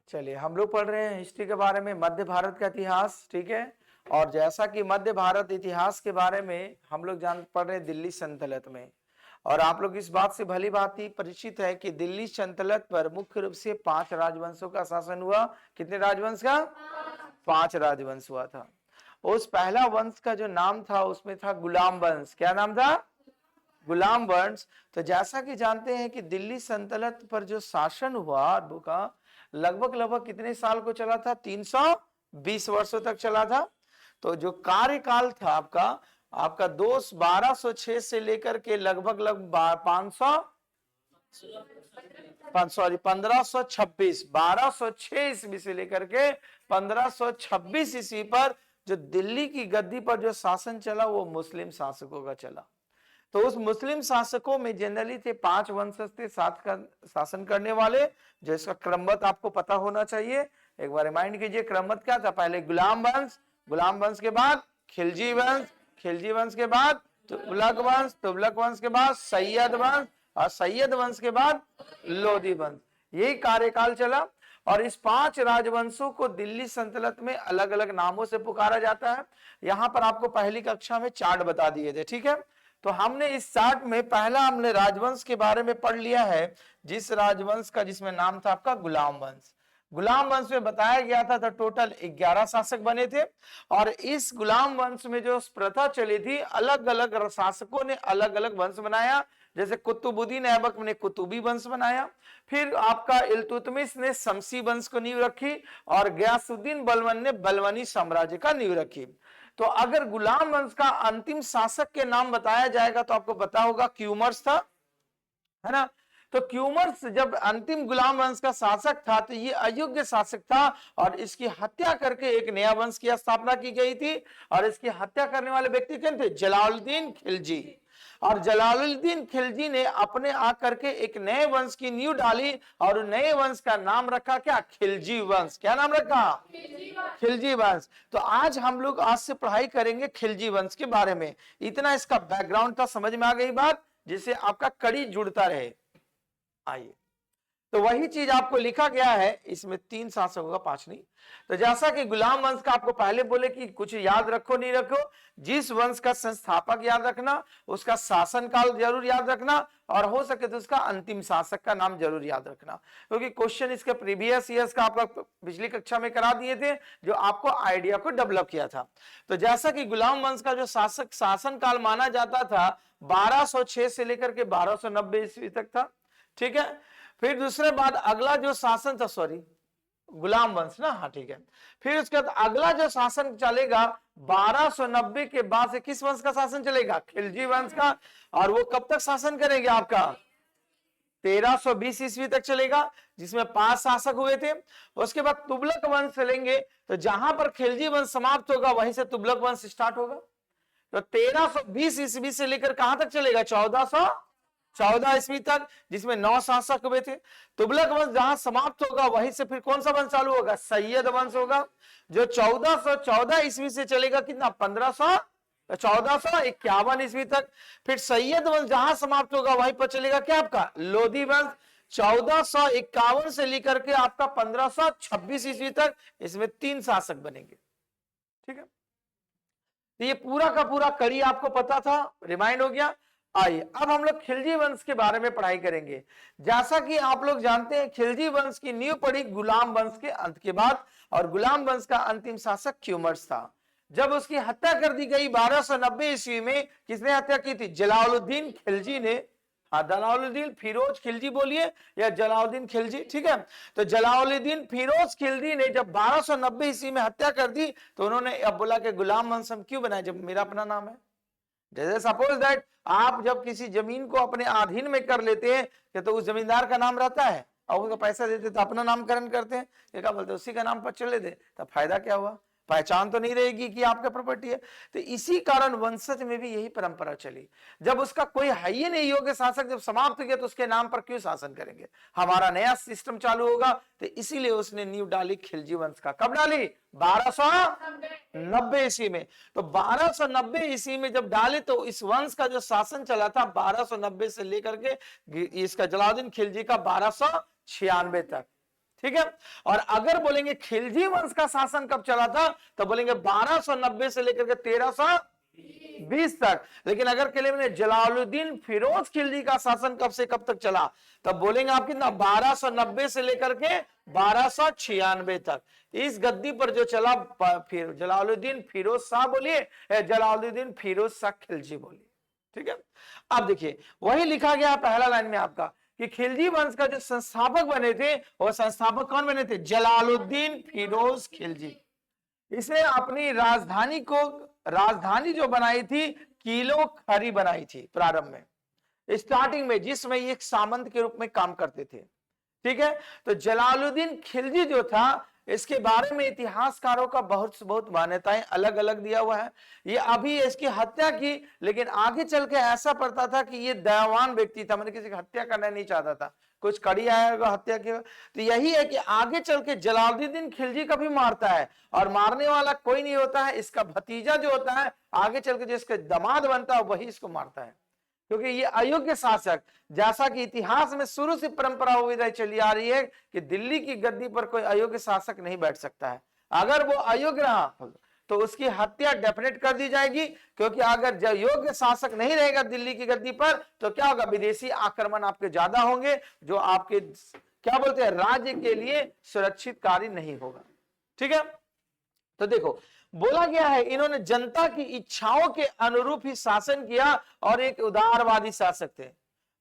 चलिए हम लोग पढ़ रहे हैं हिस्ट्री के बारे में, मध्य भारत का इतिहास, ठीक है। और जैसा कि मध्य भारत इतिहास के बारे में हम लोग जान पढ़ रहे हैं दिल्ली सल्तनत में, और आप लोग इस बात से भली भांति परिचित है कि दिल्ली सल्तनत पर मुख्य रूप से 5 राजवंशों का शासन हुआ। कितने राजवंश का? 5 राजवंश हुआ था। उस पहला वंश का जो नाम था उसमें था गुलाम वंश। क्या नाम था? गुलाम वंश। तो जैसा कि जानते हैं कि दिल्ली सल्तनत पर जो शासन हुआ वो का लगभग कितने साल को चला था? 320 वर्षों तक चला था। तो जो कार्यकाल था आपका आपका 1206 से लेकर के लगभग 1526 1206 ईस्वी से लेकर के 1526 ईस्वी पर जो दिल्ली की गद्दी पर जो शासन चला वो मुस्लिम शासकों का चला। तो उस मुस्लिम शासकों में जनरली थे 5 वंशज थे साथ का शासन करने वाले, जो इसका क्रमबद्ध आपको पता होना चाहिए। एक बार रिमाइंड कीजिए क्रमबद्ध क्या था। पहले गुलाम वंश, गुलाम वंश के बाद खिलजी वंश, खिलजी वंश के बाद तुगलक वंश, तुगलक वंश के बाद सैयद वंश, और सैयद वंश के बाद लोधी वंश। यही कार्यकाल चला। और इस 5 राजवंशों को दिल्ली सल्तनत में अलग अलग नामों से पुकारा जाता है। यहां पर आपको पहली कक्षा में चार्ट बता दिए थे, ठीक है। तो हमने इस चार्ट में पहला हमने राजवंश के बारे में पढ़ लिया है, जिस राजवंश का जिसमें नाम था आपका गुलाम वंश। गुलाम वंश में बताया गया था तो टोटल 11 शासक बने थे। और इस गुलाम वंश में जो प्रथा चली थी, अलग अलग शासकों ने अलग अलग वंश बनाया। जैसे कुतुबुद्दीन ऐबक ने कुतुबी वंश बनाया, फिर आपका इल्तुतमिश ने शमसी वंश को नींव रखी, और गयासुद्दीन बलबन ने बलबनी साम्राज्य का नींव रखी। तो अगर गुलाम वंश का अंतिम शासक के नाम बताया जाएगा तो आपको पता होगा क्यूमर्स था, है ना। तो क्यूमर्स जब अंतिम गुलाम वंश का शासक था तो ये अयोग्य शासक था, और इसकी हत्या करके एक नया वंश की स्थापना की गई थी। और इसकी हत्या करने वाले व्यक्ति कौन थे? जलालुद्दीन खिलजी। और जलालुद्दीन खिलजी ने अपने आकर के एक नए वंश की नींव डाली, और नए वंश का नाम रखा क्या? खिलजी वंश। क्या नाम रखा? खिलजी वंश। तो आज हम लोग आज से पढ़ाई करेंगे खिलजी वंश के बारे में। इतना इसका बैकग्राउंड था, समझ में आ गई बात, जिससे आपका कड़ी जुड़ता रहे। आइए, तो वही चीज आपको लिखा गया है, इसमें 3 शासक होगा, 5 नहीं। तो जैसा कि गुलाम वंश का आपको पहले बोले कि कुछ याद रखो नहीं रखो, जिस वंश का संस्थापक याद रखना, उसका शासन काल जरूर याद रखना, और हो सके तो उसका अंतिम शासक का नाम जरूर याद रखना, क्योंकि क्वेश्चन इसके प्रीवियस ईयर्स का आपका पिछली कक्षा में करा दिए थे, जो आपको आइडिया को डेवलप किया था। तो जैसा कि गुलाम वंश का जो शासक शासन काल माना जाता था 1206 से लेकर के 1290 ईस्वी तक था, ठीक है। फिर दूसरे बाद अगला जो शासन था, सॉरी गुलाम वंश ना, हाँ ठीक है। फिर उसके बाद अगला जो शासन चलेगा 1290 के बाद से किस वंश का शासन चलेगा? खिलजी वंश का। और वो कब तक शासन करेंगे? आपका 1320 ईस्वी तक चलेगा, जिसमें 5 शासक हुए थे। उसके बाद तुगलक वंश चलेंगे, तो जहां पर खिलजी वंश समाप्त होगा वहीं से तुगलक वंश स्टार्ट होगा। तो 1320 ईस्वी से लेकर कहां तक चलेगा? 1414 ईस्वी तक, जिसमें 9 शासक हुए थे। तुगलक वंश जहां समाप्त होगा वहीं से फिर कौन सा वंश चालू होगा? सैयद वंश होगा, जो 1414 ईस्वी से चलेगा कितना? 1451 ईस्वी तक। फिर सैयद वंश जहां समाप्त होगा वहीं पर चलेगा क्या? आपका लोधी वंश, 1451 से लेकर के आपका 1526 ईस्वी तक। इसमें 3 शासक बनेंगे, ठीक है। तो ये पूरा का पूरा कड़ी आपको पता था, रिमाइंड हो गया। आइए अब हम लोग खिलजी वंश के बारे में पढ़ाई करेंगे। जैसा कि आप लोग जानते हैं खिलजी वंश की नींव पड़ी गुलाम वंश के अंत के बाद, और गुलाम वंश का अंतिम शासक क्यूमर्स था। जब उसकी हत्या कर दी गई 1290 ईस्वी में, किसने हत्या की थी? जलालुद्दीन खिलजी ने। जलालुद्दीन फिरोज खिलजी बोलिए या जलालुद्दीन खिलजी, ठीक है। तो जलालुद्दीन फिरोज खिलजी ने जब 1290 ईस्वी में हत्या कर दी, तो उन्होंने अब बोला कि गुलाम वंश हम क्यों बनाए जब मेरा अपना नाम है। जैसे सपोज दैट आप जब किसी जमीन को अपने अधीन में कर लेते हैं तो उस जमींदार का नाम रहता है, और उसको पैसा देते तो अपना नामकरण करते हैं, क्या बोलते हैं? उसी का नाम पर चले दे, तब फायदा क्या हुआ? पहचान तो नहीं रहेगी कि आपका प्रॉपर्टी है। तो इसी कारण वंशज में भी यही परंपरा चली। जब उसका कोई है ही नहीं योग्य शासक जब समाप्त हो गया तो उसके नाम पर क्यों शासन करेंगे? हमारा नया सिस्टम चालू होगा। तो इसीलिए उसने नींव डाली खिलजी वंश का। कब डाली? 1290 ईस्वी में। तो 1290 ईस्वी में जब डाले तो इस वंश का जो शासन चला था 1290 से लेकर के इसका जलालुद्दीन खिलजी का 1296 तक, ठीक है। और अगर बोलेंगे खिलजी वंश का शासन कब चला था, तो बोलेंगे 1290 से लेकर के 1320 तक। लेकिन अगर कहेंगे जलालुद्दीन फिरोज खिलजी का शासन कब से कब तक चला, तब बोलेंगे आप कितना, 1290 से लेकर के 1296 तक। इस गद्दी पर जो चला, फिर जलालुद्दीन फिरोज शाह बोलिए या जलालुद्दीन फिरोज शाह खिलजी बोलिए, ठीक है। अब देखिए वही लिखा गया पहला लाइन में आपका कि खिलजी वंश का जो संस्थापक बने थे, वो संस्थापक कौन बने थे, जलालुद्दीन फिरोज खिलजी। इसने अपनी राजधानी जो बनाई थी, किलो खरी बनाई थी प्रारंभ में, स्टार्टिंग में, जिसमें एक सामंत के रूप में काम करते थे, ठीक है। तो जलालुद्दीन खिलजी जो था, इसके बारे में इतिहासकारों का बहुत मान्यताएं अलग अलग दिया हुआ है। ये अभी इसकी हत्या की, लेकिन आगे चल के ऐसा पड़ता था कि ये दयावान व्यक्ति था, मतलब किसी की हत्या करना नहीं चाहता था, कुछ कड़ी आएगा हत्या की। तो यही है कि आगे चल के जलालुद्दीन खिलजी का भी मारता है, और मारने वाला कोई नहीं होता है, इसका भतीजा जो होता है, आगे चल के जिसका दामाद बनता है वही इसको मारता है, क्योंकि ये अयोग्य शासक, जैसा कि इतिहास में शुरू से परंपरा हुई चली आ रही है कि दिल्ली की गद्दी पर कोई अयोग्य शासक नहीं बैठ सकता है। अगर वो अयोग्य रहा तो उसकी हत्या डेफिनेट कर दी जाएगी, क्योंकि अगर योग्य शासक नहीं रहेगा दिल्ली की गद्दी पर, तो क्या होगा, विदेशी आक्रमण आपके ज्यादा होंगे, जो आपके क्या बोलते हैं, राज्य के लिए सुरक्षित कार्य नहीं होगा, ठीक है। तो देखो बोला गया है इन्होंने जनता की इच्छाओं के अनुरूप ही शासन किया, और एक उदारवादी शासक थे।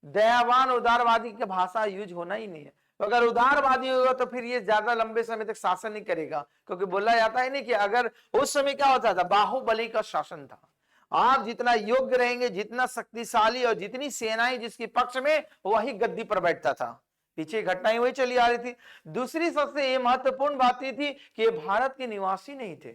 दयावान उदारवादी की भाषा यूज होना ही नहीं है, तो अगर उदारवादी होगा तो फिर ये ज्यादा लंबे समय तक शासन नहीं करेगा, क्योंकि बोला जाता है नहीं कि अगर उस समय क्या होता था, बाहुबली का शासन था। आप जितना योग्य रहेंगे, जितना शक्तिशाली और जितनी सेनाएं जिसके पक्ष में, वही गद्दी पर बैठता था। पीछे घटनाएं वही चली आ रही थी। दूसरी सबसे ये महत्वपूर्ण बात ये थी कि ये भारत के निवासी नहीं थे,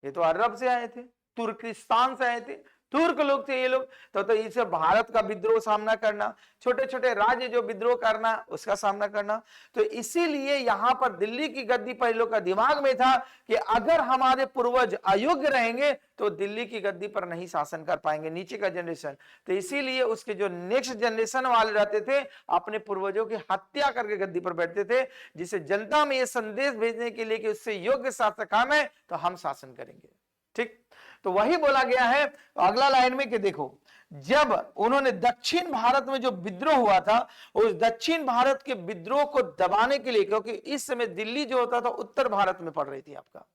ये तो अरब से आए थे, तुर्किस्तान से आए थे, तुर्क लोग थे ये लोग। तो इसे भारत का विद्रोह सामना करना, छोटे छोटे राज्य जो विद्रोह करना, उसका सामना करना। तो इसीलिए यहां पर दिल्ली की गद्दी पर लोग का दिमाग में था कि अगर हमारे पूर्वज अयोग्य रहेंगे तो दिल्ली की गद्दी पर नहीं शासन कर पाएंगे नीचे का जनरेशन। तो इसीलिए उसके जो नेक्स्ट जनरेशन वाले रहते थे, अपने पूर्वजों की हत्या करके गद्दी पर बैठते थे, जिसे जनता में यह संदेश भेजने के लिए कि उससे योग्य शासक हम है तो हम शासन करेंगे, ठीक। तो वही बोला गया है अगला लाइन में कि देखो, जब उन्होंने दक्षिण भारत में जो विद्रोह हुआ था, उस दक्षिण भारत के विद्रोह को दबाने के लिए, क्योंकि इस समय दिल्ली जो होता था उत्तर भारत में पड़ रही थी आपका,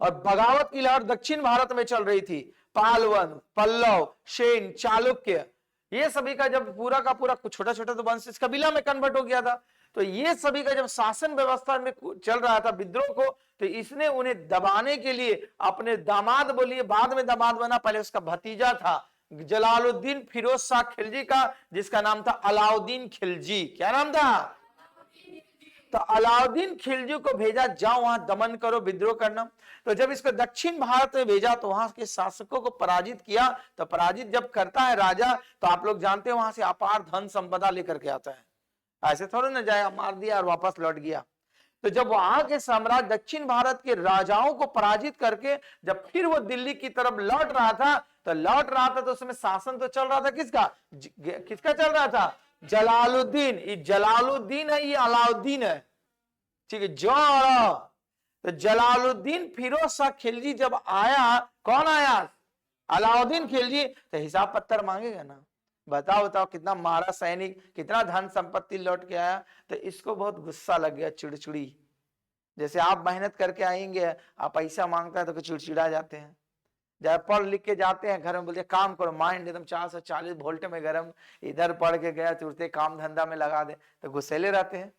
और बगावत की लहर दक्षिण भारत में चल रही थी। पालवन, पल्लव, सेन, चालुक्य, ये सभी का जब पूरा का पूरा छोटा छोटा तो वंश कबीला में कन्वर्ट हो गया था, तो ये सभी का जब शासन व्यवस्था में चल रहा था विद्रोह को, तो इसने उन्हें दबाने के लिए अपने दामाद बोलिए, बाद में दामाद बना, पहले उसका भतीजा था जलालुद्दीन फिरोज शाह खिलजी का, जिसका नाम था अलाउद्दीन खिलजी। क्या नाम था? तो अलाउद्दीन खिलजी को भेजा, जाओ वहां दमन करो, विद्रोह करना। तो जब इसको दक्षिण भारत में भेजा तो वहां के शासकों को पराजित किया। तो पराजित जब करता है राजा, तो आप लोग जानते हैं वहां से अपार धन संपदा लेकर के आता है, ऐसे थोड़ा ना जाए मार दिया और वापस लौट गया। तो जब वहां के साम्राज्य दक्षिण भारत के राजाओं को पराजित करके जब फिर वो दिल्ली की तरफ लौट रहा था, तो उसमें शासन तो चल रहा था किसका चल रहा था? जलालुद्दीन। ये जलालुद्दीन है, ये अलाउद्दीन है, ठीक है। तो जलालुद्दीन फिरोज शाह खिलजी जब आया, कौन आया? अलाउद्दीन खिलजी। तो हिसाब पत्थर मांगेगा ना, बताओ कितना मारा सैनिक, कितना धन संपत्ति लौट के आया। तो इसको बहुत गुस्सा लग गया, चिड़चिड़ी। जैसे आप मेहनत करके आएंगे, आप पैसा मांगता है तो चिड़चिड़ा जाते हैं। जब पढ़ लिख के जाते हैं घर में, बोलते काम करो, माइंड एकदम 440 वोल्ट में गर्म, इधर पढ़ के गया तुरंत काम धंधा में लगा दे, तो गुस्सेले रहते हैं।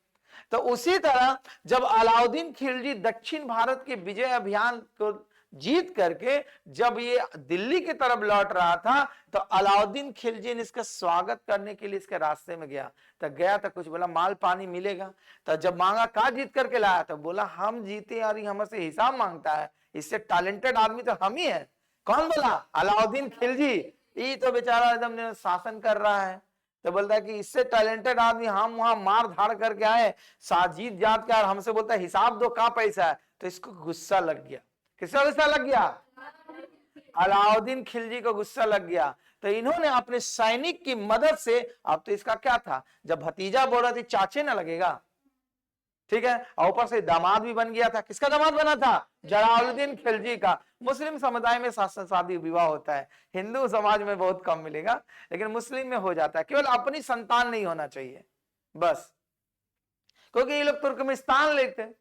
तो उसी तरह जब अलाउद्दीन खिलजी दक्षिण भारत के विजय अभियान को जीत करके जब ये दिल्ली की तरफ लौट रहा था, तो अलाउद्दीन खिलजी ने इसका स्वागत करने के लिए इसके रास्ते में गया। तो कुछ बोला माल पानी मिलेगा। तो जब मांगा, कहा जीत करके लाया? तो बोला हम जीते और हमसे हिसाब मांगता है, इससे टैलेंटेड आदमी तो हम ही है। कौन बोला? अलाउद्दीन खिलजी। ये तो बेचारा एकदम शासन कर रहा है। तो बोलता है कि इससे टैलेंटेड आदमी हम वहां मार धाड़ करके आए, साजीद जात का, और हमसे बोलता है हिसाब दो, कहां पैसा है। तो इसको गुस्सा लग गया। किसका गुस्सा लग गया? अलाउद्दीन खिलजी को गुस्सा लग गया। तो इन्होंने अपने सैनिक की मदद से, अब तो इसका क्या था, जब भतीजा बोल रहा था चाचे ना लगेगा, ठीक है, और ऊपर से दामाद भी बन गया था। किसका दामाद बना था? जलालुद्दीन खिलजी का। मुस्लिम समुदाय में शादी विवाह होता है, हिंदू समाज में बहुत कम मिलेगा, लेकिन मुस्लिम में हो जाता है। केवल अपनी संतान नहीं होना चाहिए बस, क्योंकि ये लोग तुर्कमेनिस्तान लेते हैं।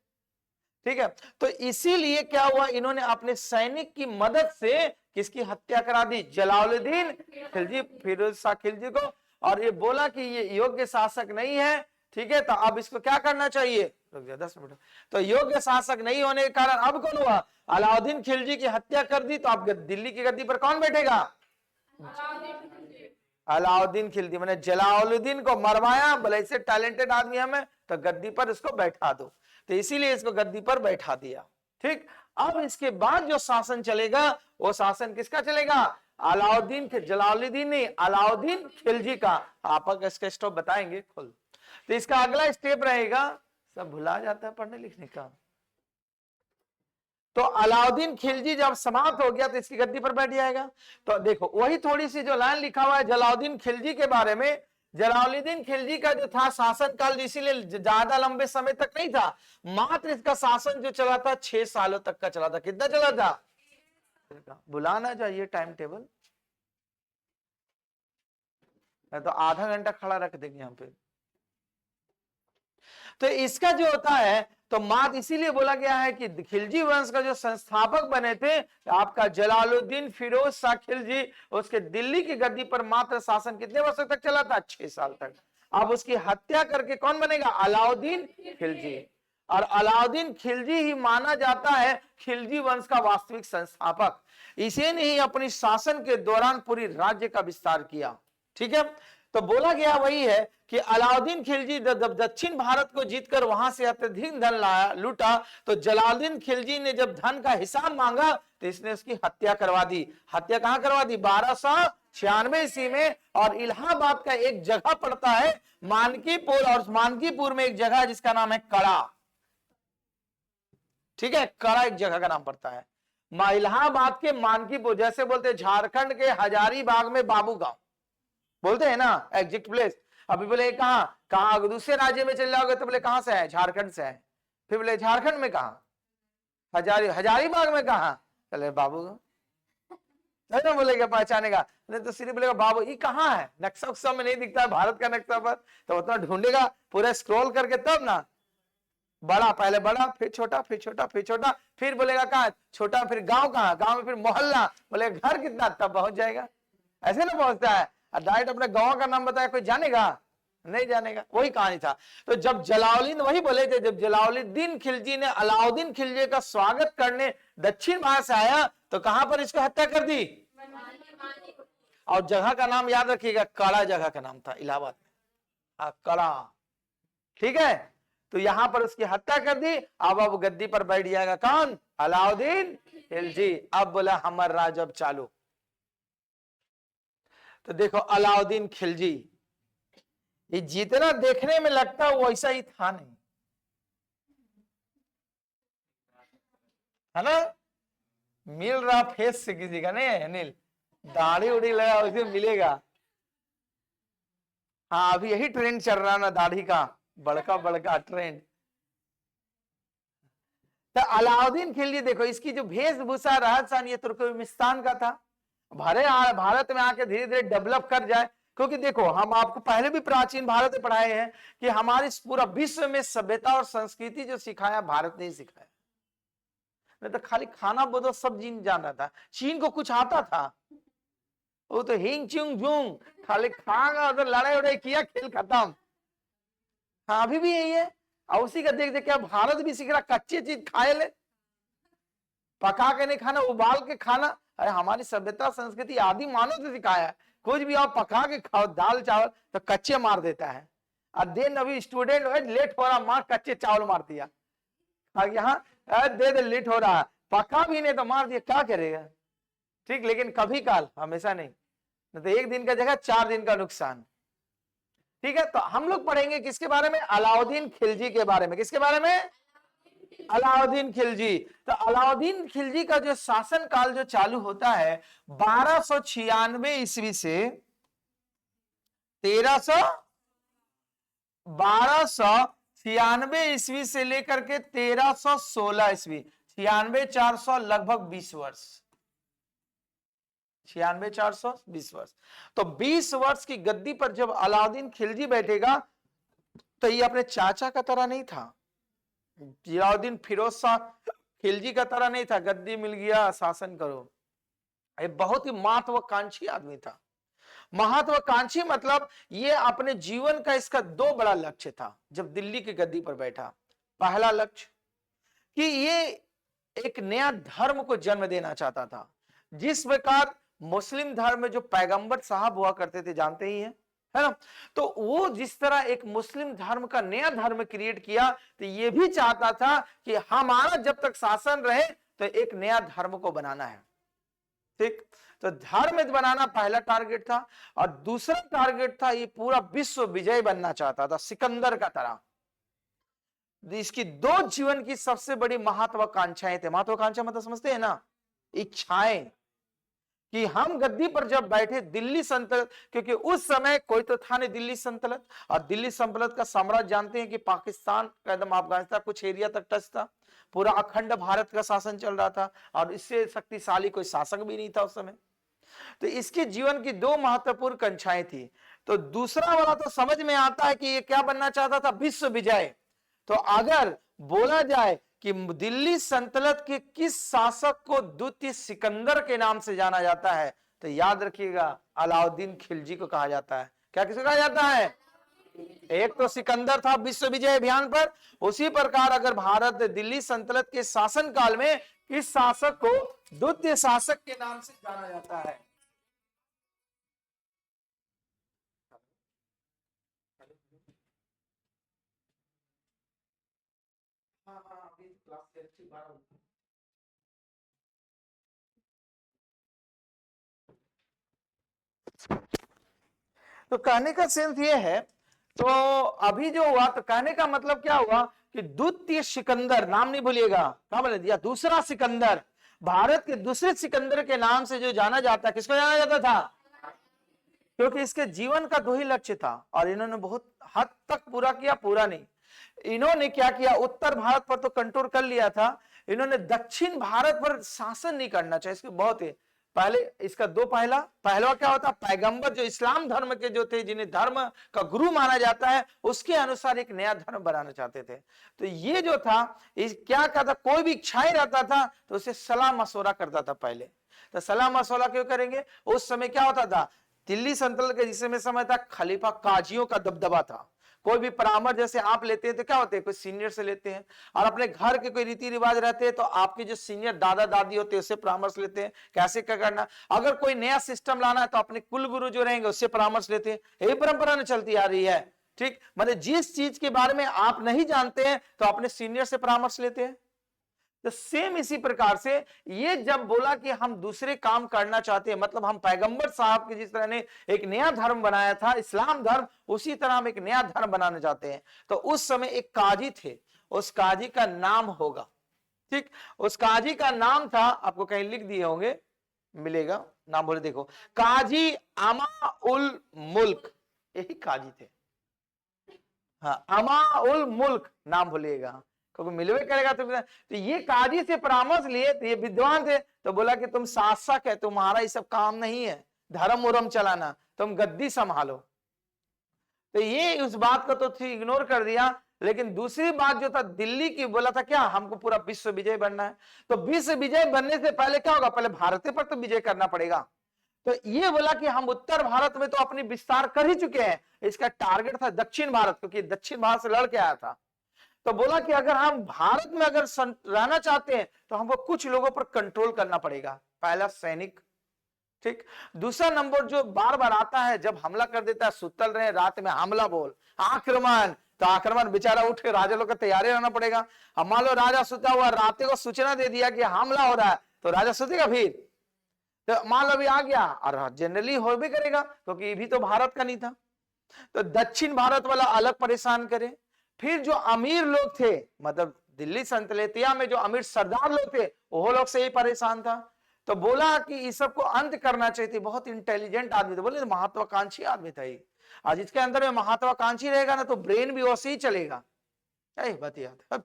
ठीक है, तो इसीलिए क्या हुआ, इन्होंने अपने सैनिक की मदद से किसकी हत्या करा दी? जलालुद्दीन खिलजी, फिरोज शाह खिलजी को। और ये बोला कि ये योग्य शासक नहीं है। ठीक है, तो अब इसको क्या करना चाहिए? रुक जा 10 मिनट। तो योग्य शासक नहीं होने के कारण अब कौन हुआ? अलाउद्दीन खिलजी की हत्या कर दी। तो अब दिल्ली की गद्दी पर कौन बैठेगा? अलाउद्दीन खिलजी। मैंने जलालुद्दीन को मरवाया, बोले इससे टैलेंटेड आदमी हमें, तो गद्दी पर इसको बैठा दो। तो इसीलिए इसको गद्दी पर बैठा दिया। ठीक, अब इसके बाद जो शासन चलेगा वो शासन किसका चलेगा? अलाउद्दीन के, जलालुद्दीन नहीं, अलाउद्दीन खिलजी का। आप इसका स्टॉप बताएंगे खुल। तो इसका अगला स्टेप रहेगा, सब भुला जाता है पढ़ने लिखने का। तो अलाउद्दीन खिलजी जब समाप्त हो गया तो इसकी गद्दी पर बैठ जाएगा। तो देखो वही थोड़ी सी जो लाइन लिखा हुआ है जलाउद्दीन खिलजी के बारे में। जलालुद्दीन खिलजी का जो था शासन काल, इसीलिए ज्यादा लंबे समय तक नहीं था, मात्र इसका शासन जो चला था 6 सालों तक का चला था। कितना चला था? बुलाना चाहिए टाइम टेबल, तो आधा घंटा खड़ा रख देंगे यहाँ पे। तो इसका जो होता है, तो मात इसीलिए बोला गया है कि खिलजी वंश का जो संस्थापक बने थे आपका जलालुद्दीन फिरोज शाह खिलजी, उसके दिल्ली की गद्दी पर मात्र शासन कितने वर्षों तक चला था? 6 साल तक। अब उसकी हत्या करके कौन बनेगा? अलाउद्दीन खिलजी। और अलाउद्दीन खिलजी ही माना जाता है खिलजी वंश का वास्तविक संस्थापक। इसे ने ही अपनी शासन के दौरान पूरी राज्य का विस्तार किया। ठीक है, तो बोला गया वही है कि अलाउद्दीन खिलजी जब दक्षिण भारत को जीतकर वहां से अत्यधिक धन लाया, लूटा, तो जलालुद्दीन खिलजी ने जब धन का हिसाब मांगा तो इसने उसकी हत्या करवा दी। हत्या कहां करवा दी? 1296 ईस्वी में। और इलाहाबाद का एक जगह पड़ता है मानकीपुर, और मानकीपुर में एक जगह है जिसका नाम है कड़ा। ठीक है, कड़ा एक जगह का नाम पड़ता है। इलाहाबाद के मानकीपुर, जैसे बोलते झारखंड के हजारीबाग में बाबू गांव बोलते हैं ना, एग्जैक्ट प्लेस। अभी बोले कहां कहां दूसरे राज्य में चले जाओगे तो बोले कहां से है? झारखंड से है। फिर बोले झारखंड में कहां? हजारीबाग में कहां? चले बाबू ना बोलेगा पहचानेगा, नहीं तो सिर्फ बोलेगा बाबू। ये कहां है? नक्शा उक्सा में नहीं दिखता है भारत का नक्शा पर, तो उतना ढूंढेगा पूरा स्क्रॉल करके तब ना। बड़ा, पहले बड़ा, फिर छोटा, फिर छोटा, फिर छोटा, फिर बोलेगा कहां? छोटा, फिर गांव कहां? गांव में फिर मोहल्ला, बोलेगा घर कितना, तब पहुंच जाएगा। ऐसे ना पहुंचता है। डायरेक्ट अपने गांव का नाम बताया कोई जानेगा? नहीं जानेगा। वही कहानी था। तो जब जलालुद्दीन, वही बोले थे, जब जलालुद्दीन खिलजी ने अलाउद्दीन खिलजी का स्वागत करने दक्षिण भारत से आया तो कहां पर इसको हत्या कर दी? और जगह का नाम याद रखिएगा, कड़ा जगह का नाम था इलाहाबाद में, कड़ा। ठीक है, तो यहां पर उसकी हत्या कर दी। अब गद्दी पर बैठ जाएगा कौन? अलाउद्दीन खिलजी। अब बोला हमारा राज अब चालू। तो देखो अलाउद्दीन खिलजी, ये जितना देखने में लगता है वैसा ही था नहीं, है ना? मिल रहा फेस से किसी का नहीं है अनिल, दाढ़ी उड़ी लगा उसे मिलेगा। हाँ, अभी यही ट्रेंड चल रहा ना, दाढ़ी का बड़का बड़का ट्रेंड। तो अलाउद्दीन खिलजी देखो, इसकी जो वेशभूषा, रहन ये तुर्कमेनिस्तान का था। भारत में आके धीरे धीरे डेवलप कर जाए, क्योंकि देखो हम आपको पहले भी प्राचीन भारत में पढ़ाए हैं कि हमारे पूरा विश्व में सभ्यता और संस्कृति जो सिखाया भारत ने ही सिखाया। नहीं तो खाली खाना बोलो सब चीन जान रहा था, चीन को कुछ आता था? वो तो हिंग चुंग जुंग खाली खागा, उधर लड़ाई उड़ाई किया, खेल खत्म। हाँ, अभी भी यही है। और उसी का देख देख क्या भारत भी सीख रहा, कच्ची चीज खाए ले, पका के नहीं खाना, उबाल के खाना। अरे हमारी सभ्यता संस्कृति आदि मानव से सिखाया है, कुछ भी आप पका के खाओ, दाल चावल तो कच्चे मार देता है। और देन अभी स्टूडेंट लेट हो रहा, मार कच्चे चावल मार दिया। यहाँ दे लेट हो रहा है, पका भी नहीं तो मार दिया, क्या करेगा? ठीक, लेकिन कभी काल, हमेशा नहीं तो एक दिन का जगह 4 दिन का नुकसान। ठीक है, तो हम लोग पढ़ेंगे किसके बारे में? अलाउद्दीन खिलजी के बारे में। किसके बारे में? अलाउद्दीन खिलजी। तो अलाउद्दीन खिलजी का जो शासन काल जो चालू होता है 1296 ईस्वी से 1296 96 ईस्वी से लेकर के 1316 ईस्वी, 96 400 लगभग 20 वर्ष, 96 420 वर्ष। तो 20 वर्ष की गद्दी पर जब अलाउद्दीन खिलजी बैठेगा तो ये अपने चाचा का तरह नहीं था, अलाउद्दीन फिरोज शाह खिलजी का तरह नहीं था, गद्दी मिल गया शासन करो। ये बहुत ही महत्वाकांक्षी आदमी था। महत्वाकांक्षी मतलब ये अपने जीवन का इसका दो बड़ा लक्ष्य था जब दिल्ली की गद्दी पर बैठा। पहला लक्ष्य कि ये एक नया धर्म को जन्म देना चाहता था, जिस प्रकार मुस्लिम धर्म में जो पैगंबर साहब हुआ करते थे जानते ही हैं, है ना। तो वो जिस तरह एक मुस्लिम धर्म का नया धर्म क्रिएट किया, तो ये भी चाहता था कि हमारा जब तक शासन रहे तो एक नया धर्म को बनाना है। ठीक, तो धर्म बनाना पहला टारगेट था। और दूसरा टारगेट था ये पूरा विश्व विजय बनना चाहता था सिकंदर का तरह। इसकी दो जीवन की सबसे बड़ी महत्वाकांक्षाएं थे। महत्वाकांक्षा मतलब समझते हैं ना, इच्छाएं, कि हम गद्दी पर जब बैठे दिल्ली सल्तनत, क्योंकि उस समय कोई तो था नहीं दिल्ली सल्तनत, और दिल्ली सल्तनत का साम्राज्य जानते हैं कि पाकिस्तान का एकदम अफगानिस्तान कुछ एरिया तक टच था, पूरा अखंड भारत का शासन चल रहा था, और इससे शक्तिशाली कोई शासक भी नहीं था उस समय। तो इसके जीवन की दो महत्वपूर्ण कांक्षाएं थी। तो दूसरा वाला तो समझ में आता है कि ये क्या बनना चाहता था, विश्व विजय। तो अगर बोला जाए कि दिल्ली सल्तनत के किस शासक को द्वितीय सिकंदर के नाम से जाना जाता है, तो याद रखिएगा अलाउद्दीन खिलजी को कहा जाता है। क्या किसे कहा जाता है? एक तो सिकंदर था विश्व विजय अभियान पर, उसी प्रकार अगर भारत दिल्ली सल्तनत के शासन काल में किस शासक को द्वितीय शासक के नाम से जाना जाता है। तो कहने का सेंस ये है, तो अभी जो हुआ, तो कहने का मतलब क्या हुआ कि द्वितीय सिकंदर, नाम नहीं भूलिएगा, क्या बोले दिया, दूसरा सिकंदर, भारत के दूसरे सिकंदर के नाम से जो जाना जाता है, किसको जाना जाता था? क्योंकि इसके जीवन का दो ही लक्ष्य था, और इन्होंने बहुत हद तक पूरा किया, पूरा नहीं। इन्होंने क्या किया, उत्तर भारत पर तो कंट्रोल कर लिया था, इन्होंने दक्षिण भारत पर शासन नहीं करना चाहिए। इसके बहुत ही पहले इसका दो पहला क्या होता, पैगंबर जो इस्लाम धर्म के जो थे, जिन्हें धर्म का गुरु माना जाता है, उसके अनुसार एक नया धर्म बनाना चाहते थे। तो ये जो था, इस क्या कहता, कोई भी इच्छाएं रहता था तो उसे सलाह मशवरा करता था पहले। तो सलाह मशवरा क्यों करेंगे, उस समय क्या होता था, दिल्ली सल्तनत के जिस समय था, खलीफा काजियों का दबदबा था। कोई भी परामर्श जैसे आप लेते हैं तो क्या होते हैं, कोई सीनियर से लेते हैं, और अपने घर के कोई रीति रिवाज रहते हैं तो आपके जो सीनियर दादा दादी होते हैं उससे परामर्श लेते हैं कैसे क्या करना। अगर कोई नया सिस्टम लाना है तो अपने कुल गुरु जो रहेंगे उससे परामर्श लेते हैं। यही परंपरा में चलती आ रही है। ठीक, मतलब जिस चीज के बारे में आप नहीं जानते हैं तो अपने सीनियर से परामर्श लेते हैं। तो सेम इसी प्रकार से ये जब बोला कि हम दूसरे काम करना चाहते हैं, मतलब हम पैगंबर साहब के जिस तरह ने एक नया धर्म बनाया था इस्लाम धर्म, उसी तरह हम एक नया धर्म बनाना चाहते हैं। तो उस समय एक काजी थे, उस काजी का नाम होगा, ठीक, उस काजी का नाम था, आपको कहीं लिख दिए होंगे, मिलेगा नाम, बोले देखो, काजी अमा उल मुल्क, यही काजी थे। हाँ, अमा उल मुल्क नाम भूलिएगा, क्योंकि मिलवे करेगा। तो ये काजी से परामर्श लिए, तो ये विद्वान थे, तो बोला कि तुम शासक है, तुम्हारा ये सब काम नहीं है धर्म उरम चलाना, तुम गद्दी संभालो। तो ये उस बात को तो इग्नोर कर दिया। लेकिन दूसरी बात जो था दिल्ली की, बोला था क्या, हमको पूरा विश्व विजय बनना है। तो विश्व विजय बनने से पहले क्या होगा, पहले भारत पर तो विजय करना पड़ेगा। तो ये बोला कि हम उत्तर भारत में तो अपनी विस्तार कर ही चुके हैं, इसका टारगेट था दक्षिण भारत, क्योंकि दक्षिण भारत से लड़के आया था। तो बोला कि अगर हम भारत में अगर रहना चाहते हैं तो हमको कुछ लोगों पर कंट्रोल करना पड़ेगा। पहला सैनिक, ठीक। दूसरा नंबर जो बार बार आता है, जब हमला कर देता है, सुतल रहे रात में हमला बोल, आक्रमण, तो आक्रमण, बेचारा उठ के राजा लोग का तैयारी रहना पड़ेगा। अब मान लो राजा सुता हुआ रात को सूचना दे दिया कि हमला हो रहा है, तो राजा सुतेगा फिर? तो मान लो भी आ गया, और जनरली हो भी करेगा क्योंकि ये भी तो भारत का नहीं था। तो दक्षिण भारत वाला अलग परेशान करे। फिर जो अमीर लोग थे, मतलब दिल्ली सल्तनतिया में जो अमीर सरदार लोग थे, वो लोग से ही परेशान था। तो बोला कि इस सब को अंत करना चाहिए। बहुत इंटेलिजेंट आदमी था, बोले महत्वाकांक्षी आदमी था ये। आज इसके अंदर में महत्वाकांक्षी रहेगा ना, तो ब्रेन भी वैसे ही चलेगा। बात याद।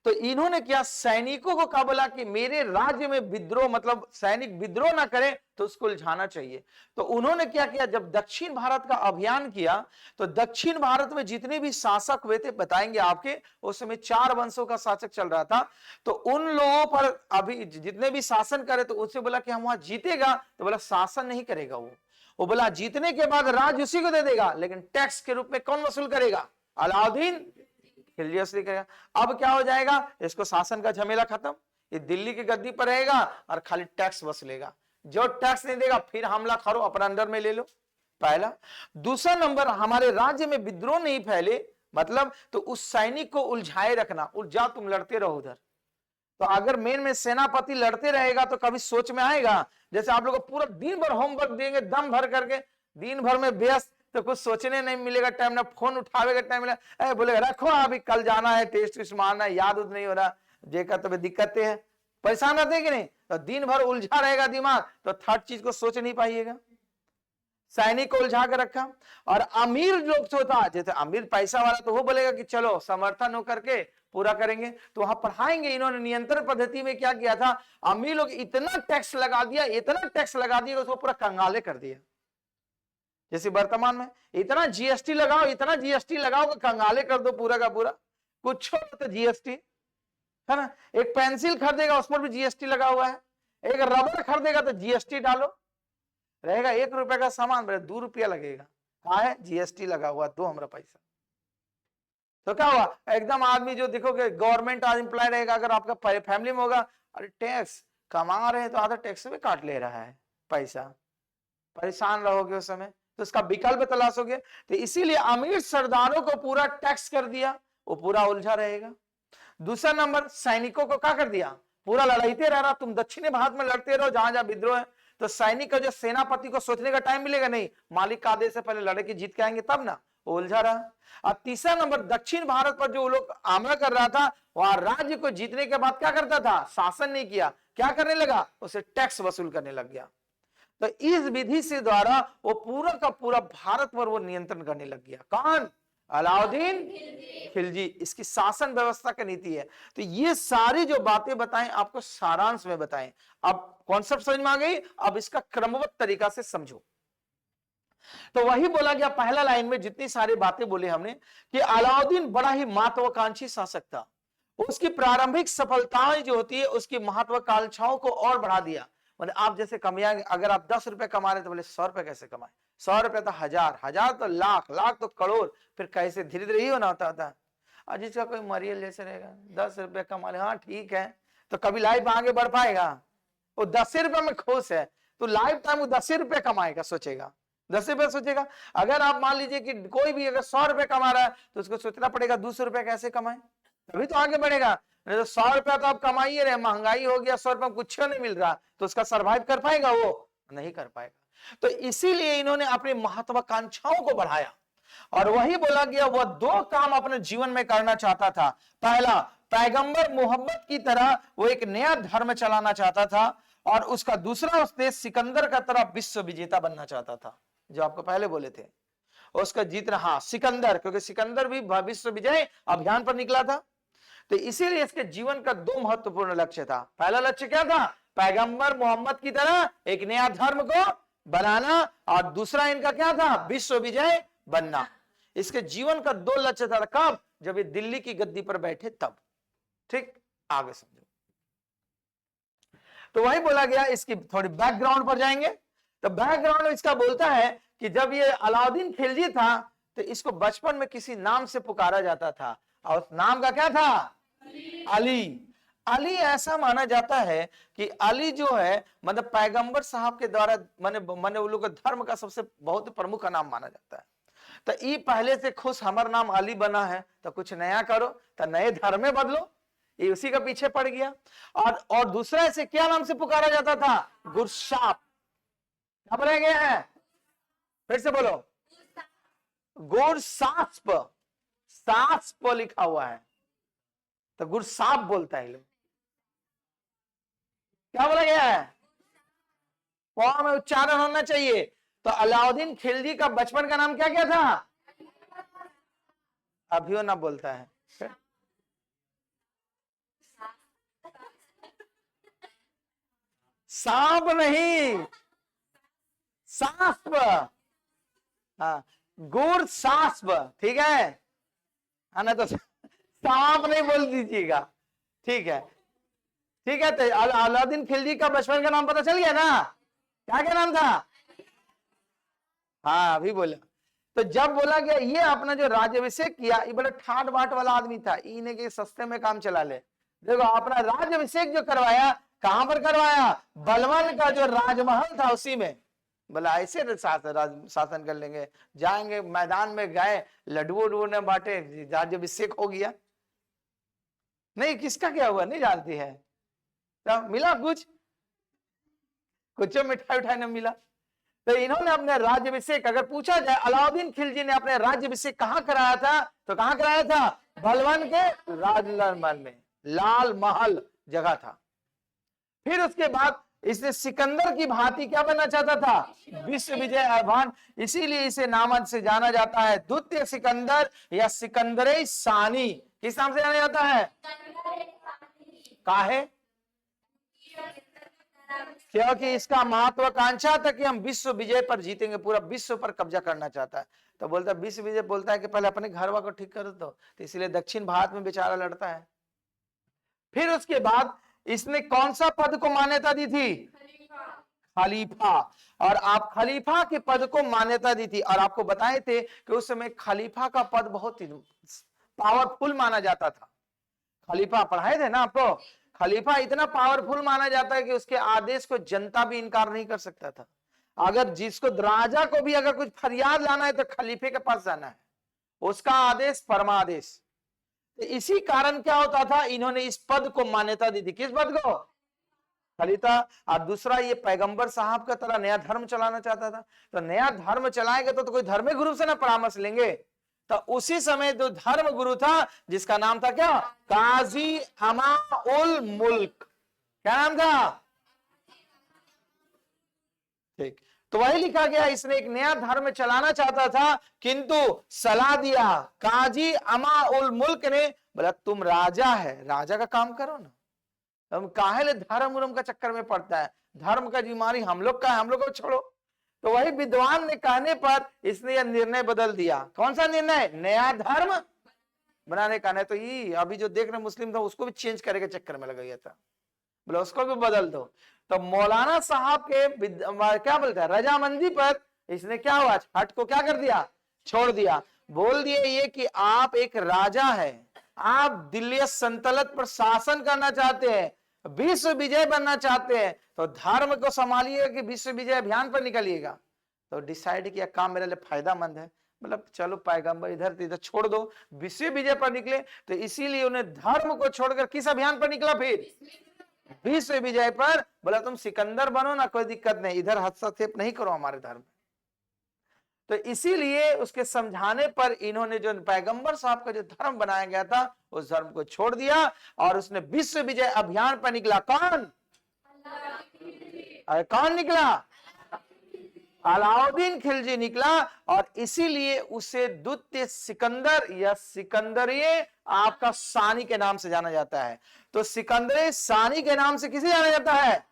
तो इन्होंने क्या, सैनिकों को कहा, बोला कि मेरे राज्य में विद्रोह, मतलब सैनिक विद्रोह ना करें तो उसको उलझाना चाहिए। तो उन्होंने क्या किया, जब दक्षिण भारत का अभियान किया तो दक्षिण भारत में जितने भी शासक हुए थे, बताएंगे आपके, उस समय 4 वंशों का शासक चल रहा था। तो उन लोगों पर अभी जितने भी शासन करे, तो उससे बोला कि हम वहां जीतेगा, तो बोला शासन नहीं करेगा वो बोला जीतने के बाद राज्य उसी को दे देगा, लेकिन टैक्स के रूप में कौन वसूल करेगा, अलाउद्दीन खिलजी वसूली करेगा। अब क्या हो जाएगा, इसको शासन का झमेला खत्म, ये दिल्ली की गद्दी पर रहेगा और खाली टैक्स वसूलेगा, जो टैक्स नहीं देगा फिर हमला करो, अपना अंडर में ले लो, पहला। दूसरा नंबर, हमारे राज्य में विद्रोह नहीं फैले, मतलब तो उस सैनिक को उलझाए रखना, उलझा तुम लड़ते रहो उधर। तो अगर मेन में सेनापति लड़ते रहेगा तो कभी सोच में आएगा, जैसे आप लोग पूरा दिन भर होमवर्क देंगे दम भर करके, दिन भर में व्यस्त, तो कुछ सोचने नहीं मिलेगा टाइम, ना फोन उठावेगा टाइम मिलेगा, बोलेगा रखो अभी कल जाना है, टेस्ट मारना है, याद उद नहीं हो रहा, जेका तो दिक्कतें है, परेशान रहते कि नहीं। तो दिन भर उलझा रहेगा दिमाग, तो थर्ड चीज को सोच नहीं पाइएगा। सैनिक को उलझा कर रखा। और अमीर लोग जो था, जैसे अमीर पैसा वाला, तो वो बोलेगा कि चलो समर्थन होकर के पूरा करेंगे, तो वहां पढ़ाएंगे। इन्होंने नियंत्रण पद्धति में क्या किया था, अमीर लोग इतना टैक्स लगा दिया, इतना टैक्स लगा दिया, उसको पूरा कंगाले कर दिया। जैसे वर्तमान में इतना जीएसटी लगाओ, इतना जीएसटी लगाओ कि कंगाले कर दो पूरा का पूरा, कुछ तो जीएसटी है ना। एक पेंसिल खरीदेगा उस पर भी जीएसटी लगा हुआ है, एक रबर खरीदेगा तो जीएसटी डालो, रहेगा 1 रुपए का सामान, 2 रुपया लगेगा, कहा है जीएसटी लगा हुआ, दो हमारा पैसा। तो क्या हुआ, एकदम आदमी जो देखोगे गवर्नमेंट एम्प्लॉय रहेगा, अगर आपका फैमिली में होगा, अरे टैक्स कमा रहे हैं तो आधा टैक्स में काट ले रहा है पैसा, परेशान रहोगे उस समय, तो उसका विकल्प तलाशोगे। तो इसीलिए अमीर सरदारों को पूरा टैक्स कर दिया, वो पूरा उलझा रहेगा। दूसरा नंबर, सैनिकों को क्या कर दिया, पूरा लड़ाईते रह रहा, तुम दक्षिणी भारत में लड़ते रहो जहां जहां विद्रोह है, तो सैनिक का जो सेनापति को सोचने का टाइम मिलेगा नहीं, मालिक का आदेश से पहले लड़े के जीत के आएंगे तब ना, वो उलझा रहा। और तीसरा नंबर, दक्षिण भारत पर जो लोग हमला कर रहा था, वहां राज्य को जीतने के बाद क्या करता था, शासन नहीं किया, क्या करने लगा, उसे टैक्स वसूल करने लग गया। तो इस विधि से द्वारा वो पूरा का पूरा भारत पर वो नियंत्रण करने लग गया। कौन, अलाउद्दीन खिलजी। इसकी शासन व्यवस्था की नीति है। तो ये सारी जो बातें बताएं आपको सारांश में बताएं, अब कॉन्सेप्ट समझ में आ गई, अब इसका क्रमबद्ध तरीका से समझो। तो वही बोला गया पहला लाइन में, जितनी सारी बातें बोली हमने, कि अलाउद्दीन बड़ा ही महत्वाकांक्षी शासक था। उसकी प्रारंभिक सफलताएं जो होती है उसकी महत्वाकांक्षाओं को और बढ़ा दिया। मतलब आप जैसे कमाएंगे, अगर आप 10 रुपए कमा रहे तो बोले 100 रुपए कैसे कमाए, 100 रुपए तो 1000, 1000 तो लाख, लाख तो करोड़, फिर कैसे धीरे धीरे ही होना होता है। और जिसका कोई मरियल जैसे रहेगा, 10 रुपए कमा ले, हाँ ठीक है, तो कभी लाइफ आगे बढ़ पाएगा, वो 10 रुपए में खुश है, तो लाइफ टाइम वो 10 रुपए कमाएगा, सोचेगा 10 रुपए सोचेगा। अगर आप मान लीजिए कि कोई भी अगर 100 रुपए कमा रहा है तो उसको सोचना पड़ेगा 200 रुपए कैसे कमाए, तभी तो आगे बढ़ेगा। नहीं तो 100 रुपया तो आप कमाइए रहे, महंगाई हो गया, 100 रुपया कुछ नहीं मिल रहा, तो उसका सरवाइव कर पाएगा, वो नहीं कर पाएगा। तो इसीलिए इन्होंने अपनी महत्वाकांक्षाओं को बढ़ाया, और वही बोला गया वह 2 काम अपने जीवन में करना चाहता था। पहला, पैगंबर मोहम्मद की तरह वो एक नया धर्म चलाना चाहता था, और उसका दूसरा उद्देश्य सिकंदर का तरह विश्व विजेता बनना चाहता था, जो आपको पहले बोले थे उसका जीतना। हाँ, सिकंदर, क्योंकि सिकंदर भी विश्व विजय अभियान पर निकला था। तो इसीलिए इसके जीवन का 2 महत्वपूर्ण लक्ष्य था। पहला लक्ष्य क्या था, पैगंबर मोहम्मद की तरह एक नया धर्म को बनाना, और दूसरा इनका क्या था, विश्व विजय बनना। इसके जीवन का 2 लक्ष्य था। कब, जब ये दिल्ली की गद्दी पर बैठे तब। ठीक, आगे समझो। तो वही बोला गया, इसकी थोड़ी बैकग्राउंड पर जाएंगे। तो बैकग्राउंड इसका बोलता है कि जब ये अलाउद्दीन खिलजी था तो इसको बचपन में किसी नाम से पुकारा जाता था, और उस नाम का क्या था, अली। अली ऐसा माना जाता है कि अली जो है मतलब पैगंबर साहब के द्वारा माने वो लोग का धर्म का सबसे बहुत प्रमुख नाम माना जाता है। तो ये पहले से खुश हमारा नाम अली बना है, तो कुछ नया करो, तो नए धर्म में बदलो, ये उसी का पीछे पड़ गया। और दूसरा ऐसे क्या नाम से पुकारा जाता था, गुरसाप। क्या बोला गया है, फिर से बोलो, गुरसाप, साप लिखा हुआ है तो गुरसाप बोलता है लोग। क्या बोला गया है, प में उच्चारण होना चाहिए। तो अलाउद्दीन खिलजी का बचपन का नाम क्या क्या था, अभियो ना बोलता है। सांप नहीं, सास्प। हाँ, गुड़ सास्प, ठीक है ना, तो सांप नहीं बोल दीजिएगा, ठीक है। ठीक है, तो अलाउद्दीन खिलजी का बचपन का नाम पता चल गया ना, क्या क्या नाम था? हाँ अभी बोला। तो जब बोला गया ये अपना जो राज्यभिषेक किया, ये बड़ा ठाट बाट वाला आदमी था, इन्हें के सस्ते में काम चला ले। देखो अपना राज्यभिषेक जो करवाया, कहां पर करवाया? बलवान का जो राजमहल था उसी में। बोला ऐसे शासन कर लेंगे, जाएंगे मैदान में गए, लड्डू ने बांटे, राज्यभिषेक हो गया। नहीं, किसका क्या हुआ नहीं जानती है, तो मिला कुछ मिठाई उठाई नहीं मिला। तो इन्होंने अपने राज्यभिषेक, अगर पूछा जाए अलाउद्दीन खिलजी ने अपने राज्यभिषेक कहां कराया था, तो कहां कराया था? बलवान के राजमहल में, लाल महल जगह था। फिर उसके बाद इसने सिकंदर की भांति क्या बनना चाहता था? विश्व विजय अभियान। इसीलिए इसे नाम से जाना जाता है द्वितीय सिकंदर या सिकंदरे सानी। किस नाम से जाना जाता है? काहे? क्योंकि इसका महत्वाकांक्षा था कि हम विश्व विजय पर जीतेंगे, पूरा विश्व पर कब्जा करना चाहता है। तो बोलता विश्व विजय, बोलता है कि पहले अपने घर वालों को ठीक कर दो, तो इसलिए दक्षिण भारत में बेचारा लड़ता है। फिर उसके बाद इसने कौन सा पद को मान्यता दी थी? खलीफा। और आप खलीफा के पद को मान्यता दी थी, और आपको बताए थे कि उस समय खलीफा का पद बहुत ही पावरफुल माना जाता था। खलीफा पढ़ाए थे ना आपको, खलीफा इतना पावरफुल माना जाता है कि उसके आदेश को जनता भी इनकार नहीं कर सकता था। अगर जिसको, राजा को भी अगर कुछ फरियाद लाना है तो खलीफे के पास जाना है, उसका आदेश परमादेश। तो इसी कारण क्या होता था, इन्होंने इस पद को मान्यता दी थी। किस पद को? खलीफा। और दूसरा, ये पैगंबर साहब का तरह नया धर्म चलाना चाहता था। तो नया धर्म चलाएंगे तो कोई धर्म गुरु से ना परामर्श लेंगे। तो उसी समय जो धर्म गुरु था, जिसका नाम था क्या? काजी अमा उल मुल्क। क्या नाम था? ठीक, तो वही लिखा गया, इसने एक नया धर्म चलाना चाहता था, किंतु सलाह दिया काजी अमा उल मुल्क ने, बोला तुम राजा है, राजा का काम करो ना, हम काहे धर्म उर्म का चक्कर में पड़ता है, धर्म का जिम्मेदारी हम लोग का है, हम लोग को छोड़ो। तो वही विद्वान ने कहने पर इसने यह निर्णय बदल दिया। कौन सा निर्णय? नया धर्म बनाने का। नहीं तो ये अभी जो देख रहे मुस्लिम था उसको भी चेंज करने के चक्कर में लगा गया था, बोला उसको भी बदल दो। तो मौलाना साहब के क्या बोलते हैं, रजामंदी पर इसने क्या हुआ, हट को क्या कर दिया? छोड़ दिया। बोल दिए ये कि आप एक राजा है, आप दिल्ली सल्तनत पर शासन करना चाहते हैं, विश्व विजय बनना चाहते हैं, तो धर्म को संभालिएगा कि विश्व विजय अभियान पर निकलिएगा। तो डिसाइड किया काम मेरे लिए फायदामंद है, मतलब चलो पैगंबर इधर छोड़ दो, विश्व विजय पर निकले। तो इसीलिए उन्हें धर्म को छोड़कर किस अभियान पर निकला? फिर विश्व विजय पर। बोला तुम सिकंदर बनो ना, कोई दिक्कत नहीं, इधर हस्तक्षेप नहीं करो हमारे धर्म। तो इसीलिए उसके समझाने पर इन्होंने जो पैगंबर साहब का जो धर्म बनाया गया था उस धर्म को छोड़ दिया, और उसने विश्व विजय अभियान पर निकला। कौन? अरे कौन निकला? अलाउद्दीन खिलजी निकला। और इसीलिए उसे द्वितीय सिकंदर या सिकंदरिये आपका सानी के नाम से जाना जाता है। तो सिकंदर सानी के नाम से किसे जाना जाता है?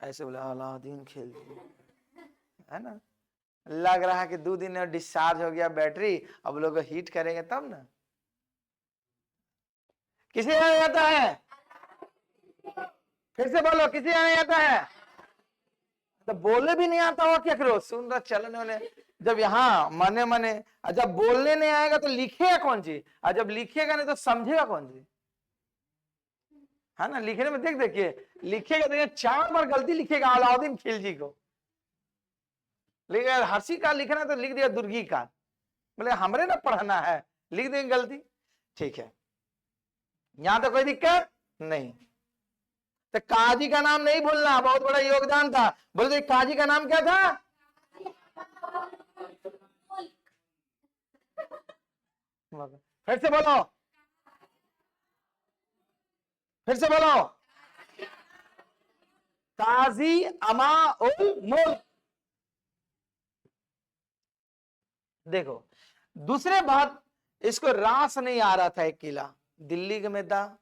ऐसे बोला अलाउद्दीन खिलजी, है ना। लग रहा है कि 2 दिन में डिस्चार्ज हो गया बैटरी, अब लोग हीट करेंगे तब ना। किसे जाना जाता है? फिर से बोलो, किसे जाना जाता है? तो बोलने भी नहीं आता हो क्या करो, सुन रहा चलने वाले। जब यहाँ मने मने, जब बोलने नहीं आएगा तो लिखेगा कौन चीज, और जब लिखेगा नहीं तो समझेगा कौन चीज, है ना। लिखने में देखिए, लिखेगा तो 4 बार गलती लिखेगा अलाउद्दीन खिलजी को। लेकिन हर्षी का लिखना तो लिख दिया दुर्गी का, बोले हमरे ना पढ़ना है, लिख देंगे गलती। ठीक है, यहां तो कोई दिक्कत नहीं। तो काजी का नाम नहीं भूलना, बहुत बड़ा योगदान था। बोलते काजी का नाम क्या था? फिर से बोलो, फिर से बोलो, काजी अमा उल मुल्क। देखो दूसरे बात, इसको रास नहीं आ रहा था एक किला दिल्ली में था,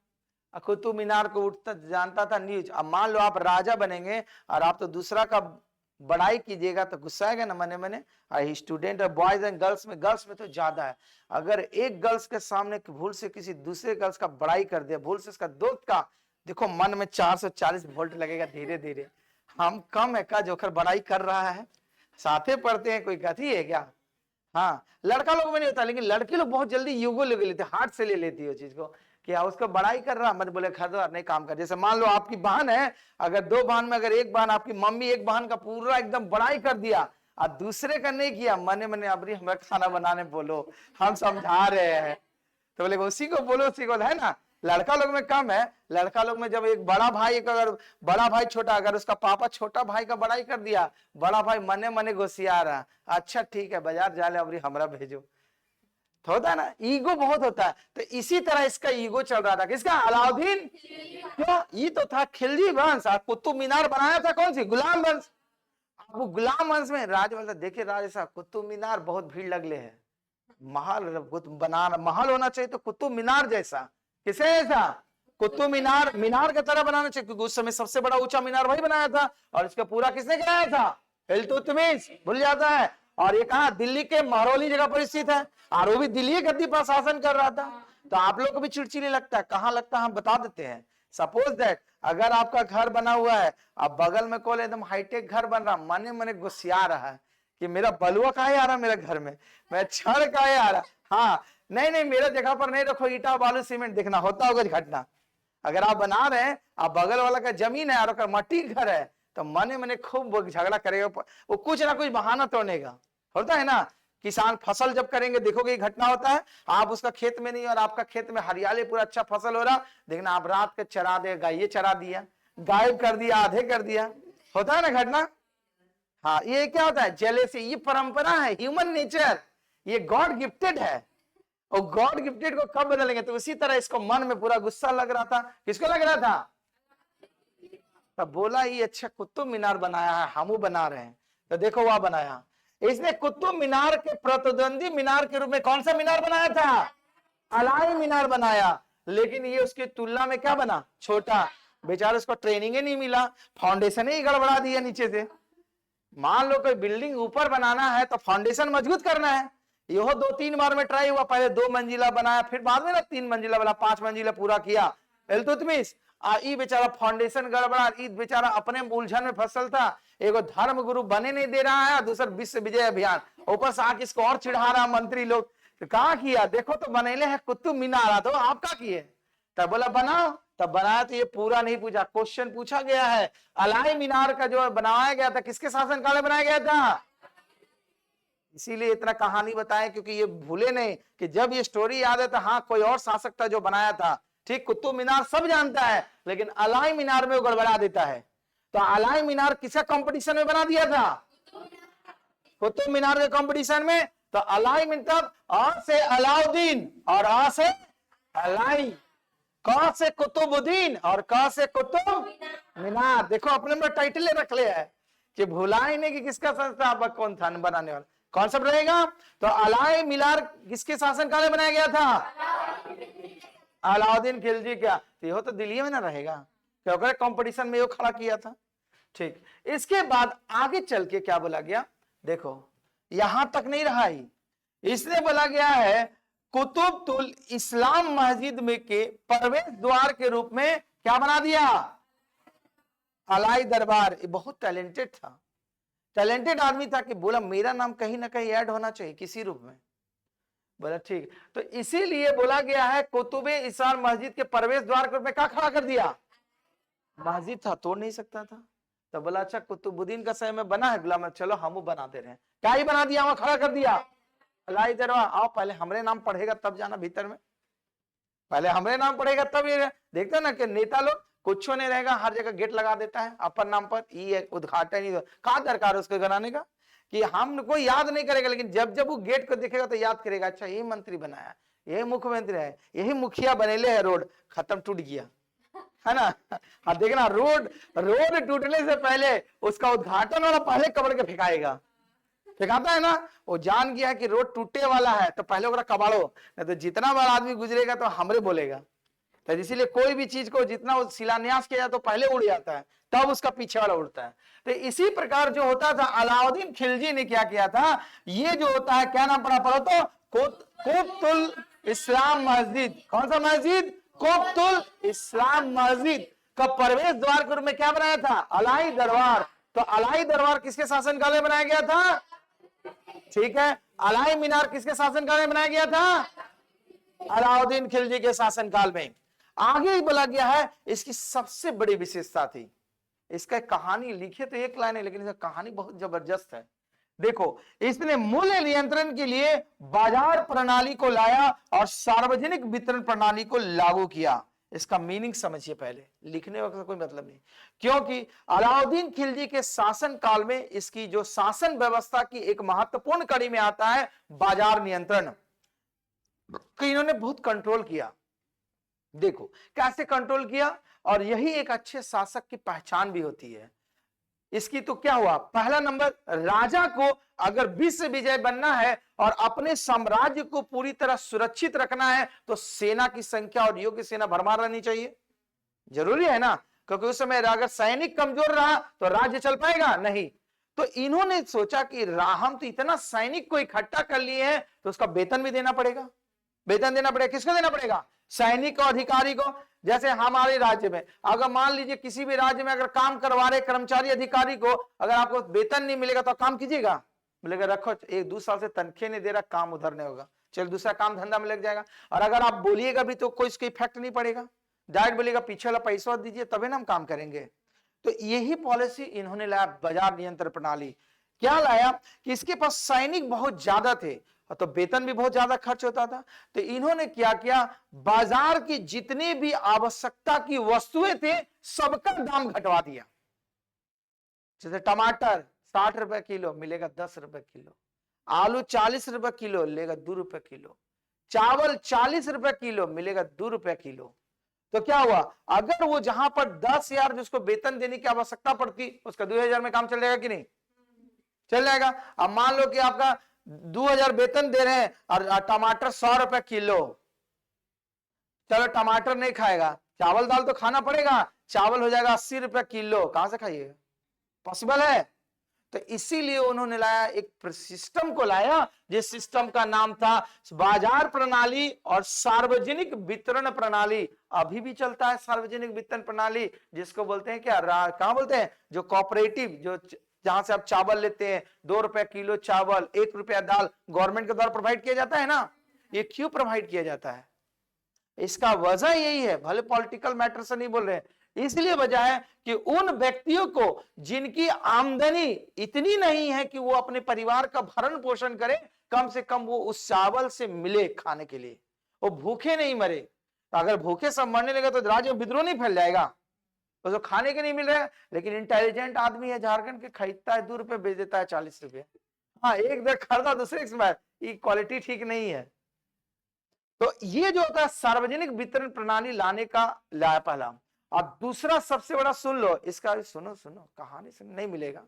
कुतुब मीनार को उठता जानता था न्यूज। अब मान लो आप राजा बनेंगे और आप तो दूसरा का बड़ाई कीजिएगा तो गुस्सा आएगा ना मने मने। स्टूडेंट और बॉयज एंड गर्ल्स में तो ज्यादा है। अगर एक गर्ल्स के सामने भूल से किसी दूसरे गर्ल्स का बड़ाई कर दिया, भूल से उसका दोस्त का, देखो मन में 440 वोल्ट लगेगा धीरे धीरे। हम कम है का जोकर बड़ाई कर रहा है, साथे पढ़ते हैं, कोई गति है क्या? हाँ, लड़का लोग में नहीं होता, लेकिन लड़की लोग बहुत जल्दी यूगो ले लेते, हार्ट से ले लेती है चीज को कि उसका बड़ाई कर रहा, मत बोले खरीदार नहीं काम कर। जैसे मान लो आपकी बहन है, अगर दो बहन में अगर एक बहन आपकी मम्मी एक बहन का पूरा एकदम बड़ाई कर दिया और दूसरे का नहीं किया, मने मने अबरी हमें खाना बनाने बोलो, हम समझा रहे हैं, तो बोले उसी को बोलो, उसी को, है ना। लड़का लोग में कम है, लड़का लोग में जब एक बड़ा भाई, एक अगर बड़ा भाई छोटा, अगर उसका पापा छोटा भाई का बड़ाई कर दिया, बड़ा भाई मने मने घुसिया रहा, अच्छा ठीक है बाजार जा ले अबरी हमरा भेजो, तो होता है ना, ईगो बहुत होता है। तो इसी तरह इसका ईगो चल रहा था, किसका? अलाउद्दीन। क्यों? ये तो था खिलजी वंश, कुतुब मीनार बनाया था कौन सी? गुलाम वंश। वो गुलाम वंश में राज बोलता, देखिए राज ऐसा कुतुब मीनार बहुत भीड़ लगले है, महल बनाना, महल होना चाहिए तो कुतुब मीनार जैसा, किसे ऐसा? कुतुब मीनार, मीनार की तरह बनाना चाहिए, क्योंकि उस समय सबसे बड़ा ऊंचा मीनार वही बनाया था। और इसका पूरा किसने कराया था? इल्तुतमिश। भूल जाता है। और ये कहा? दिल्ली के महरौली जगह पर स्थित है, और वो भी दिल्ली गद्दी पर शासन कर रहा था। तो आप लोग को भी चिड़चिड़ी लगता है, कहाँ लगता है हम बता देते हैं। सपोज दैट अगर आपका घर बना हुआ है, अब बगल में कॉल एकदम हाईटेक घर बन रहा, मने मने गुस्सिया रहा है कि मेरा बलुआ काहे आ रहा मेरे घर में, मैं छड़ काहे आ रहा। हाँ, नहीं नहीं मेरे जगह पर नहीं रखो ईटा बालू सीमेंट, देखना होता होगा घटना। अगर आप बना रहे हैं, आप बगल वाला का जमीन है और मट्टी घर है, तो मने मने खूब झगड़ा करेगा, वो कुछ ना कुछ बहाना तोड़नेगा, होता है ना। किसान फसल जब करेंगे, देखोगे ये घटना होता है, आप उसका खेत में नहीं और आपका खेत में हरियाली पूरा अच्छा फसल हो रहा, देखना आप रात के चरा दे, गाय चरा दिया, गायब कर दिया, आधे कर दिया, होता है ना घटना। हाँ, ये क्या होता है? जेलेसी। ये परंपरा है, ह्यूमन नेचर, ये गॉड गिफ्टेड है। और गॉड गिफ्टेड को कब बदलेंगे? तो उसी तरह इसको मन में पूरा गुस्सा लग रहा था। किसको लग रहा था? तब बोला ये अच्छा कुतुब मीनार बनाया है, हमू बना रहे हैं। तो देखो वह बनाया इसने, कुतुब मीनार के प्रतिद्वंदी मीनार के रूप में कौन सा मीनार बनाया था? अलाई मीनार बनाया। लेकिन ये उसकी तुलना में क्या बना? छोटा। बेचारा उसको ट्रेनिंग ही नहीं मिला, फाउंडेशन ही गड़बड़ा दिया नीचे से। मान लो कोई बिल्डिंग ऊपर बनाना है तो फाउंडेशन मजबूत करना है। यह 2-3 बार में ट्राई हुआ, पहले 2 मंजिला बनाया, फिर बाद में ना 3 मंजिला वाला 5 मंजिला पूरा किया इल्तुतमिश। ई बेचारा फाउंडेशन गड़बड़ा, ई बेचारा अपने उलझन में फसल था। एगो धर्म गुरु बने नहीं दे रहा है, दूसरा विश्व विजय अभियान, ऊपर से आके इसको और चिढ़ा रहा मंत्री लोग। तो कहा किया? देखो तो बनेले है कुतुब मीनार, तो आप क्या किए? तब बोला बनाओ, तब बनाया। तो ये पूरा नहीं पूछा, क्वेश्चन पूछा गया है अलाई मीनार का जो बनाया गया था किसके शासनकाल में बनाया गया था? इसीलिए इतना कहानी बताएं क्योंकि ये भूले नहीं कि जब ये स्टोरी याद है तो हाँ कोई और शासक था जो बनाया था। ठीक, कुतुब मीनार सब जानता है, लेकिन अलाई मीनार में वो गड़बड़ा देता है। तो अलाई मीनार किसका कंपटीशन में बना दिया था? कुतुब मीनार के कंपटीशन में। तो अलाई मतलब अ से अलाउद्दीन और अ से अलाई, क से कुतुबुद्दीन और क से कुतुब मीनार। देखो अपने में टाइटल रख ले है कि भुलाए नहीं कि किसका संस्थापक कौन था बनाने वाला। कॉन्सेप्ट रहेगा। तो अलाई मीनार किसके शासनकाल में बनाया गया था? अलाउद्दीन खिलजी। क्या तो तो दिल्ली में ना रहेगा क्योंकि कंपटीशन में वो खड़ा किया था। ठीक, इसके बाद आगे चल के क्या बोला गया? देखो यहां तक नहीं रहा ही, इसने बोला गया है कुतुबतुल इस्लाम मस्जिद में के प्रवेश द्वार के रूप में क्या बना दिया? अलाई दरबार। ये बहुत टैलेंटेड था, टैलेंटेड आदमी था कि बोला मेरा नाम कहीं ना कहीं ऐड होना चाहिए किसी रूप में। बोला ठीक, तो इसीलिए बोला गया है कुतुबे इस्लाम मस्जिद के प्रवेश द्वार के रूप में क्या खड़ा कर दिया? मस्जिद था, तोड़ नहीं सकता था। तो बोला अच्छा कुतुबुद्दीन का समय में बना है गुलाम, चलो हम बना दे रहे हैं। क्या ही बना दिया? वहां खड़ा कर दिया अलाई दरबार। आओ पहले हमरे नाम पढ़ेगा तब जाना भीतर में, पहले हमरे नाम पढ़ेगा तब। ये देखते ना कि नेता लोग कुछ नहीं रहेगा, हर जगह गेट लगा देता है अपन नाम पर, ये उद्घाटन ही कहा दरकार उसको बनाने का कि हमको याद नहीं करेगा, लेकिन जब जब वो गेट को देखेगा तो याद करेगा अच्छा यही मंत्री बनाया, यही मुख्यमंत्री है, यही मुखिया बनेले है, रोड खत्म टूट गया है ना। हाँ देखना, रोड टूटने से पहले उसका उद्घाटन वाला पहले कब्र के फेंकाएगा, फेंकाता है ना, वो जान गया है कि रोड टूटे वाला है तो पहले ओकरा कबाड़ो, नहीं तो जितना बार आदमी गुजरेगा तो हमरे बोलेगा। तो इसीलिए कोई भी चीज को जितना वो शिलान्यास किया तो पहले उड़ जाता है, तब उसका पीछे वाला उड़ता है। तो इसी प्रकार जो होता था, अलाउद्दीन खिलजी ने क्या किया था, ये जो होता है, क्या नाम पड़ा, पढ़ो तो, कुतुल इस्लाम मस्जिद। कौन सा मस्जिद? कुतुल इस्लाम मस्जिद का प्रवेश द्वार के रूप में क्या बनाया था? अलाई दरबार। तो अलाई दरबार किसके शासनकाल में बनाया गया था? ठीक है, अलाई मीनार किसके शासनकाल में बनाया गया था? अलाउद्दीन खिलजी के शासनकाल में। आगे ही बोला गया है, इसकी सबसे बड़ी विशेषता थी, इसका कहानी लिखे तो एक लाइन है, लेकिन इसका कहानी बहुत जबरदस्त है। देखो, इसने मूल्य नियंत्रण के लिए बाजार प्रणाली को लाया और सार्वजनिक वितरण प्रणाली को लागू किया। इसका मीनिंग समझिए पहले, लिखने का कोई मतलब नहीं, क्योंकि अलाउद्दीन खिलजी के शासन काल में इसकी जो शासन व्यवस्था की एक महत्वपूर्ण कड़ी में आता है बाजार नियंत्रण, कि इन्होंने बहुत कंट्रोल किया। देखो कैसे कंट्रोल किया, और यही एक अच्छे शासक की पहचान भी होती है। इसकी तो क्या हुआ, पहला नंबर, राजा को अगर विश्व विजय बनना है और अपने साम्राज्य को पूरी तरह सुरक्षित रखना है तो सेना की संख्या और योग्य सेना भरमार रहनी चाहिए, जरूरी है ना, क्योंकि उस समय अगर सैनिक कमजोर रहा तो राज्य चल पाएगा नहीं। तो इन्होंने सोचा कि हम तो इतना सैनिक को इकट्ठा कर लिए हैं तो उसका वेतन भी देना पड़ेगा। वेतन देना पड़ेगा, किसको देना पड़ेगा? सैनिक और अधिकारी को। जैसे हमारे राज्य में अगर मान लीजिए किसी भी राज्य में अगर काम करवा रहे कर्मचारी अधिकारी को, अगर आपको वेतन नहीं मिलेगा तो काम कीजिएगा? बोलेगा रखो, 1-2 साल से तनख्वाह नहीं दे रहा, काम उधर नहीं होगा, चल दूसरा काम धंधा में लग जाएगा। और अगर आप बोलिएगा भी तो कोई इसका इफेक्ट नहीं पड़ेगा, डायरेक्ट बोलेगा पीछे वाला पैसा दीजिए तभी ना हम काम करेंगे। तो यही पॉलिसी इन्होंने लाया, बाजार नियंत्रण प्रणाली। क्या लाया कि इसके पास सैनिक बहुत ज्यादा थे तो वेतन भी बहुत ज्यादा खर्च होता था, तो इन्होंने क्या किया, बाजार की जितनी भी आवश्यकता की वस्तुएं थे सबका दाम घटवा दिया। जैसे टमाटर 60 रुपए किलो मिलेगा 10 रुपए किलो, आलू 40 रुपए किलो लेगा 2 रुपए किलो, चावल 40 रुपए किलो मिलेगा 2 रुपए किलो। तो क्या हुआ, अगर वो जहां पर 10,000 जिसको वेतन देने की आवश्यकता पड़ती, उसका 2,000 में काम चल जाएगा कि नहीं? चल जाएगा। अब मान लो कि आपका 2,000 वेतन दे रहे हैं और टमाटर 100 रुपए किलो, चलो टमाटर नहीं खाएगा, चावल दाल तो खाना पड़ेगा, चावल हो जाएगा 80 रुपए किलो, कहां से खाइएगा? पॉसिबल है? तो इसीलिए उन्होंने लाया, एक सिस्टम को लाया, जिस सिस्टम का नाम था बाजार प्रणाली और सार्वजनिक वितरण प्रणाली। अभी भी चलता है सार्वजनिक वितरण प्रणाली, जिसको बोलते हैं क्या, कहां बोलते हैं, जो कोऑपरेटिव, जो जहां से आप चावल लेते हैं, 2 रुपए किलो चावल, 1 रुपया दाल गवर्नमेंट के द्वारा प्रोवाइड किया जाता है ना। ये क्यों प्रोवाइड किया जाता है? इसका वजह यही है, भले पॉलिटिकल मैटर से नहीं बोल रहे हैं, इसलिए वजह है कि उन व्यक्तियों को जिनकी आमदनी इतनी नहीं है कि वो अपने परिवार का भरण पोषण करे, कम से कम वो उस चावल से मिले खाने के लिए, वो भूखे नहीं मरे। अगर भूखे सब मरने लगे तो राज्य में विद्रोह नहीं फैल जाएगा, तो खाने के नहीं मिल रहा है। लेकिन इंटेलिजेंट आदमी है झारखंड के, खरीदता है 2 रुपए बेच देता है 40 रुपए। हाँ, एक देख खरीदा दूसरे की क्वालिटी ठीक नहीं है। तो ये जो होता है सार्वजनिक वितरण प्रणाली लाने का लाया पहला। और दूसरा सबसे बड़ा सुन लो इसका, सुनो कहानी से नहीं मिलेगा,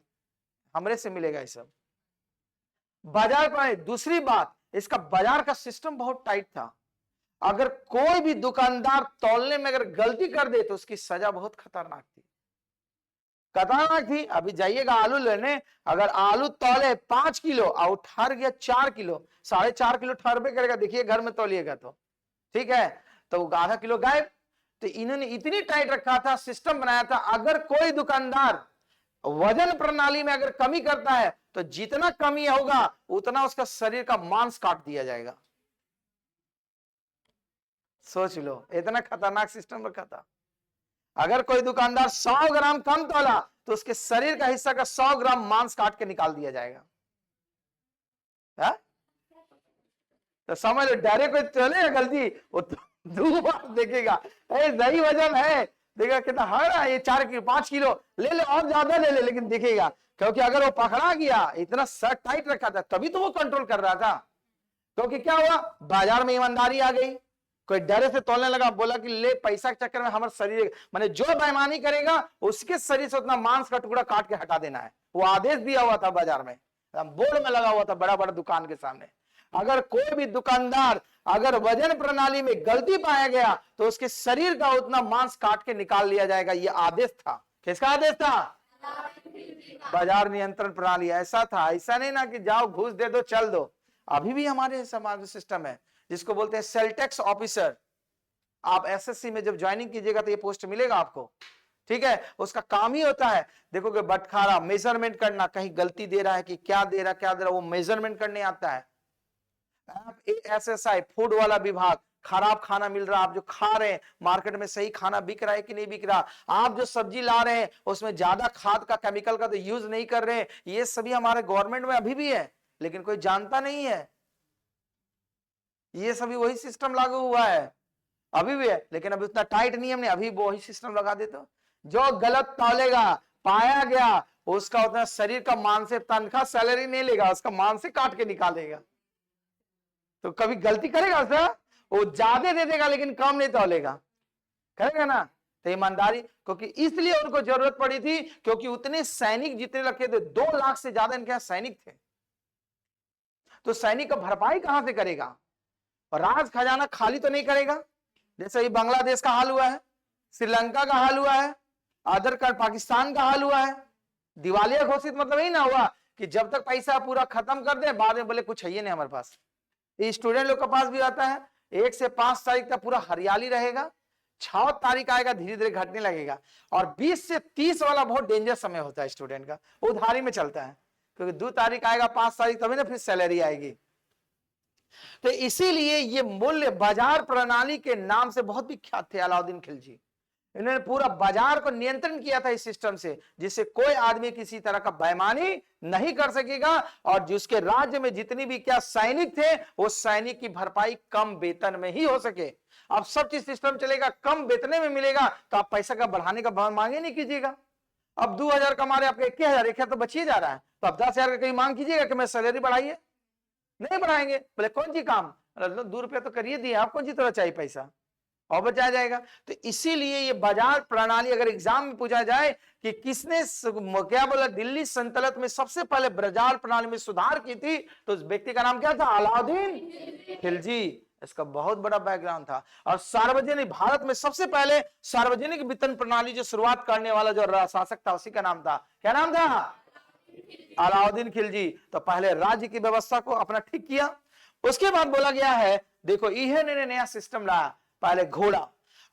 हमरे से मिलेगा ये सब। बाजार पर दूसरी बात, इसका बाजार का सिस्टम बहुत टाइट था। अगर कोई भी दुकानदार तौलने में अगर गलती कर दे तो उसकी सजा बहुत खतरनाक थी। अभी जाइएगा आलू लेने, अगर आलू तौले 5 किलो और ठहर गया 4 किलो, 4.5 किलो ठहरबे करेगा, देखिए घर में तौलिएगा तो ठीक है, तो आधा किलो गायब। तो इन्होंने इतनी टाइट रखा था, सिस्टम बनाया था, अगर कोई दुकानदार वजन प्रणाली में अगर कमी करता है तो जितना कमी होगा उतना उसका शरीर का मांस काट दिया जाएगा। सोच लो, इतना खतरनाक सिस्टम रखा था। अगर कोई दुकानदार 100 ग्राम कम तोला तो उसके शरीर का हिस्सा का 100 ग्राम मांस काट के निकाल दिया जाएगा। है? तो समझ लो, डायरेक्ट कोई तोलेगा गलती, वो 2 बार देखेगा, सही वजन है, देखा कितना हरा, ये 4 किलो 5 किलो ले ले और ज्यादा ले ले, लेकिन देखेगा, क्योंकि अगर वो पकड़ा गया, इतना शर्ट टाइट रखा था तभी तो वो कंट्रोल कर रहा था। क्योंकि क्या हुआ, बाजार में ईमानदारी आ गई, कोई डरे से तोलने लगा, बोला कि ले पैसा के चक्कर में हमारे शरीर, माने जो बेईमानी करेगा उसके शरीर से उतना मांस का टुकड़ा काट के हटा देना है, वो आदेश दिया हुआ था बाजार में। बोर्ड में लगा हुआ था बड़ा बड़ा दुकान के सामने। अगर कोई भी दुकानदार अगर वजन प्रणाली में गलती पाया गया तो उसके शरीर का उतना मांस काट के निकाल लिया जाएगा। ये आदेश था, किसका आदेश था? बाजार नियंत्रण प्रणाली। ऐसा था, ऐसा नहीं ना कि जाओ घूस दे दो चल दो। अभी भी हमारे समाज सिस्टम है जिसको बोलते हैं सेल टैक्स ऑफिसर। आप एसएससी में जब ज्वाइनिंग कीजिएगा तो ये पोस्ट मिलेगा आपको, ठीक है। उसका काम ही होता है, देखोगे बटखारा मेजरमेंट करना, कहीं गलती दे रहा है कि क्या दे रहा क्या दे रहा, वो मेजरमेंट करने आता है। एसएसआई फूड वाला विभाग, खराब खाना मिल रहा, आप जो खा रहे हैं मार्केट में सही खाना बिक रहा है कि नहीं बिक रहा, आप जो सब्जी ला रहे हैं उसमें ज्यादा खाद का केमिकल का तो यूज नहीं कर रहे हैं, ये सभी हमारे गवर्नमेंट में अभी भी है, लेकिन कोई जानता नहीं है। ये सभी वही सिस्टम लागू हुआ है, अभी भी है, लेकिन अभी उतना टाइट नियम नहीं, अभी वही सिस्टम लगा देते हो। जो गलत तौलेगा पाया गया उसका उतना शरीर का मान से तनख्वाह सैलरी नहीं लेगा, उसका मान से काट के निकालेगा। तो कभी गलती करेगा उसका, वो ज्यादा दे देगा लेकिन कम नहीं तौलेगा, करेगा ना। तो ईमानदारी, क्योंकि इसलिए उनको जरूरत पड़ी थी क्योंकि उतने सैनिक जितने रखे थे, 2 लाख से ज्यादा इनके यहां सैनिक थे। तो सैनिक का भरपाई कहां से करेगा? और राज खजाना खाली तो नहीं करेगा। जैसे ये बांग्लादेश का हाल हुआ है, श्रीलंका का हाल हुआ है, आधार कार्ड पाकिस्तान का हाल हुआ है। दिवालिया घोषित मतलब यही ना हुआ कि जब तक पैसा पूरा खत्म कर दे बाद में बोले कुछ है ही नहीं हमारे पास। ये स्टूडेंट लोग के पास भी आता है, 1 से 5 तारीख तक पूरा हरियाली रहेगा, 6 तारीख आएगा धीरे धीरे घटने लगेगा, और 20 से 30 वाला बहुत डेंजर समय होता है स्टूडेंट का, उधारी में चलता है, क्योंकि 2 तारीख आएगा 5 तारीख तभी ना फिर सैलरी आएगी। तो इसीलिए ये मूल्य बाजार प्रणाली के नाम से बहुत विख्यात थे अलाउद्दीन खिलजी। इन्होंने पूरा बाजार को नियंत्रण किया था इस सिस्टम से, जिससे कोई आदमी किसी तरह का बेईमानी नहीं कर सकेगा, और जिसके राज्य में जितनी भी क्या सैनिक थे वो सैनिक की भरपाई कम वेतन में ही हो सके। अब सब चीज सिस्टम चलेगा, कम वेतन में मिलेगा तो आप पैसा का बढ़ाने का मांगे नहीं कीजिएगा। अब 2000 कमा रहे आपके 1000, 1000 तो बचिए जा रहा है, तो अब 10,000 का कहीं मांग कीजिएगा कि मैं सैलरी बढ़ाइए, नहीं बढ़ाएंगे। बोले कौन सी काम, 2 रुपया तो करिए दिए, आप कौन सी तरह चाहिए पैसा, और बचाया जाएगा। तो इसीलिए ये बाजार प्रणाली अगर एग्जाम में पूछा जाए कि किसने क्या बोला दिल्ली सल्तनत में सबसे पहले बाजार प्रणाली में सुधार की थी, तो उस व्यक्ति का नाम क्या था? अलाउद्दीन खिलजी। इसका बहुत बड़ा बैकग्राउंड था। और सार्वजनिक भारत में सबसे पहले सार्वजनिक वितरण प्रणाली जो शुरुआत करने वाला जो शासक था उसी का नाम था, क्या नाम था? अलाउद्दीन खिलजी। तो पहले राज्य की व्यवस्था को अपना ठीक किया, उसके बाद बोला गया है देखो इन्होंने नया सिस्टम लाया। पहले घोड़ा,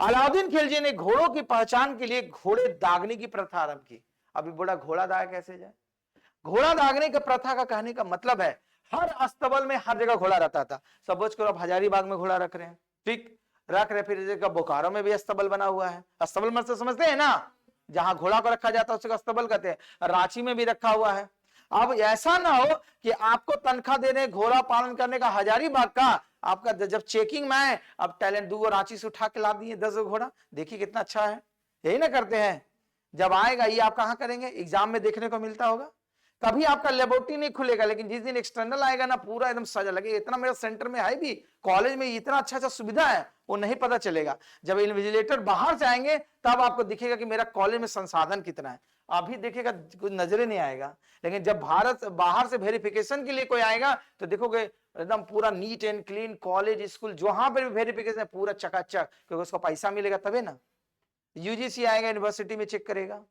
अलाउद्दीन खिलजी ने घोड़ों की पहचान के लिए घोड़े दागने की प्रथा आरंभ की। अभी बोला घोड़ा दागा कैसे जाए? घोड़ा दागने की प्रथा का कहने का मतलब है हर अस्तबल में हर जगह घोड़ा रहता था। सपोज करो आप हजारीबाग में घोड़ा रख रहे हैं, ठीक रख रहे, फिर बोकारो में भी अस्तबल बना हुआ है। अस्तबल मतलब समझते हैं ना, जहां घोड़ा को रखा जाता है उसको अस्तबल कहते हैं। रांची में भी रखा हुआ है। अब ऐसा ना हो कि आपको तनख्वाह दे रहे घोड़ा पालन करने का हजारीबाग का, आपका जब चेकिंग में आए अब टैलेंट 2 रांची से उठा के ला दिए 10 घोड़ा, देखिए कितना अच्छा है। यही ना करते हैं, जब आएगा ये आप कहां करेंगे? एग्जाम में देखने को मिलता होगा। कभी आपका लेबोरेटरी नहीं खुलेगा, लेकिन जिस दिन एक्सटर्नल आएगा ना पूरा एकदम सजा लगे। इतना मेरा सेंटर में है भी, कॉलेज में इतना अच्छा अच्छा सुविधा है वो नहीं पता चलेगा। जब इन्विजिलेटर बाहर से आएंगे तब आपको दिखेगा कि मेरा कॉलेज में संसाधन कितना है। अभी देखेगा कुछ नजरे नहीं आएगा, लेकिन जब भारत बाहर से वेरिफिकेशन के लिए कोई आएगा तो देखोगे एकदम पूरा neat and clean college school, जहां पर भी वेरिफिकेशन है पूरा चकाचक, क्योंकि उसको पैसा मिलेगा तभी ना। यूजीसी आएगा यूनिवर्सिटी में चेक करेगा,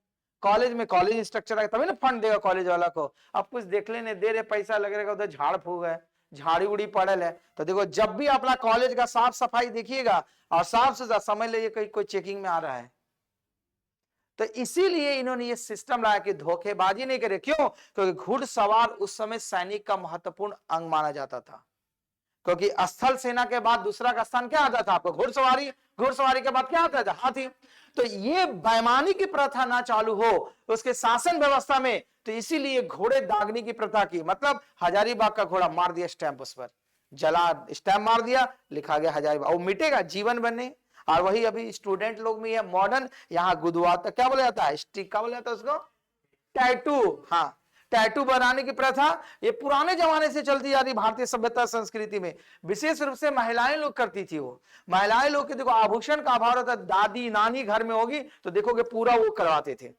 कॉलेज में कॉलेज स्ट्रक्चर आएगा तभी ना फंड देगा कॉलेज वाला को। अब कुछ देख लेने दे रहे पैसा लग रहेगा, उधर झाड़ फूक है, झाड़ी उड़ी पड़ल है। तो देखो जब भी अपना कॉलेज का साफ सफाई देखिएगा और साफ से समझ लीजिए कहीं कोई चेकिंग में आ रहा है। तो इसीलिए इन्होंने ये सिस्टम लाया कि धोखेबाजी नहीं करे। क्यों? क्योंकि घुड़सवार उस समय सैनिक का महत्वपूर्ण अंग माना जाता था, क्योंकि स्थल सेना के बाद दूसरा का स्थान क्या आता था आपको? घुड़सवारी। घुड़सवारी के बाद क्या आता था? हाथी। तो ये बेईमानी की प्रथा ना चालू हो उसके शासन व्यवस्था में, तो इसीलिए घोड़े दागने की प्रथा की। मतलब हजारीबाग का घोड़ा मार दिया स्टैंप, उस पर जला स्टैंप मार दिया, लिखा गया हजारीबाग, वो मिटेगा जीवन बनने। और वही अभी स्टूडेंट लोग में है मॉडर्न, यहाँ गुदवाता क्या बोला जाता है? स्टिक क्या बोला जाता है उसको? टैटू। हाँ, टैटू बनाने की प्रथा ये पुराने जमाने से चलती जा रही भारतीय सभ्यता संस्कृति में। विशेष रूप से महिलाएं लोग करती थी। वो महिलाएं लोग के देखो आभूषण का अभाव रहता, दादी नानी घर में होगी तो देखोगे पूरा वो करवाते थे।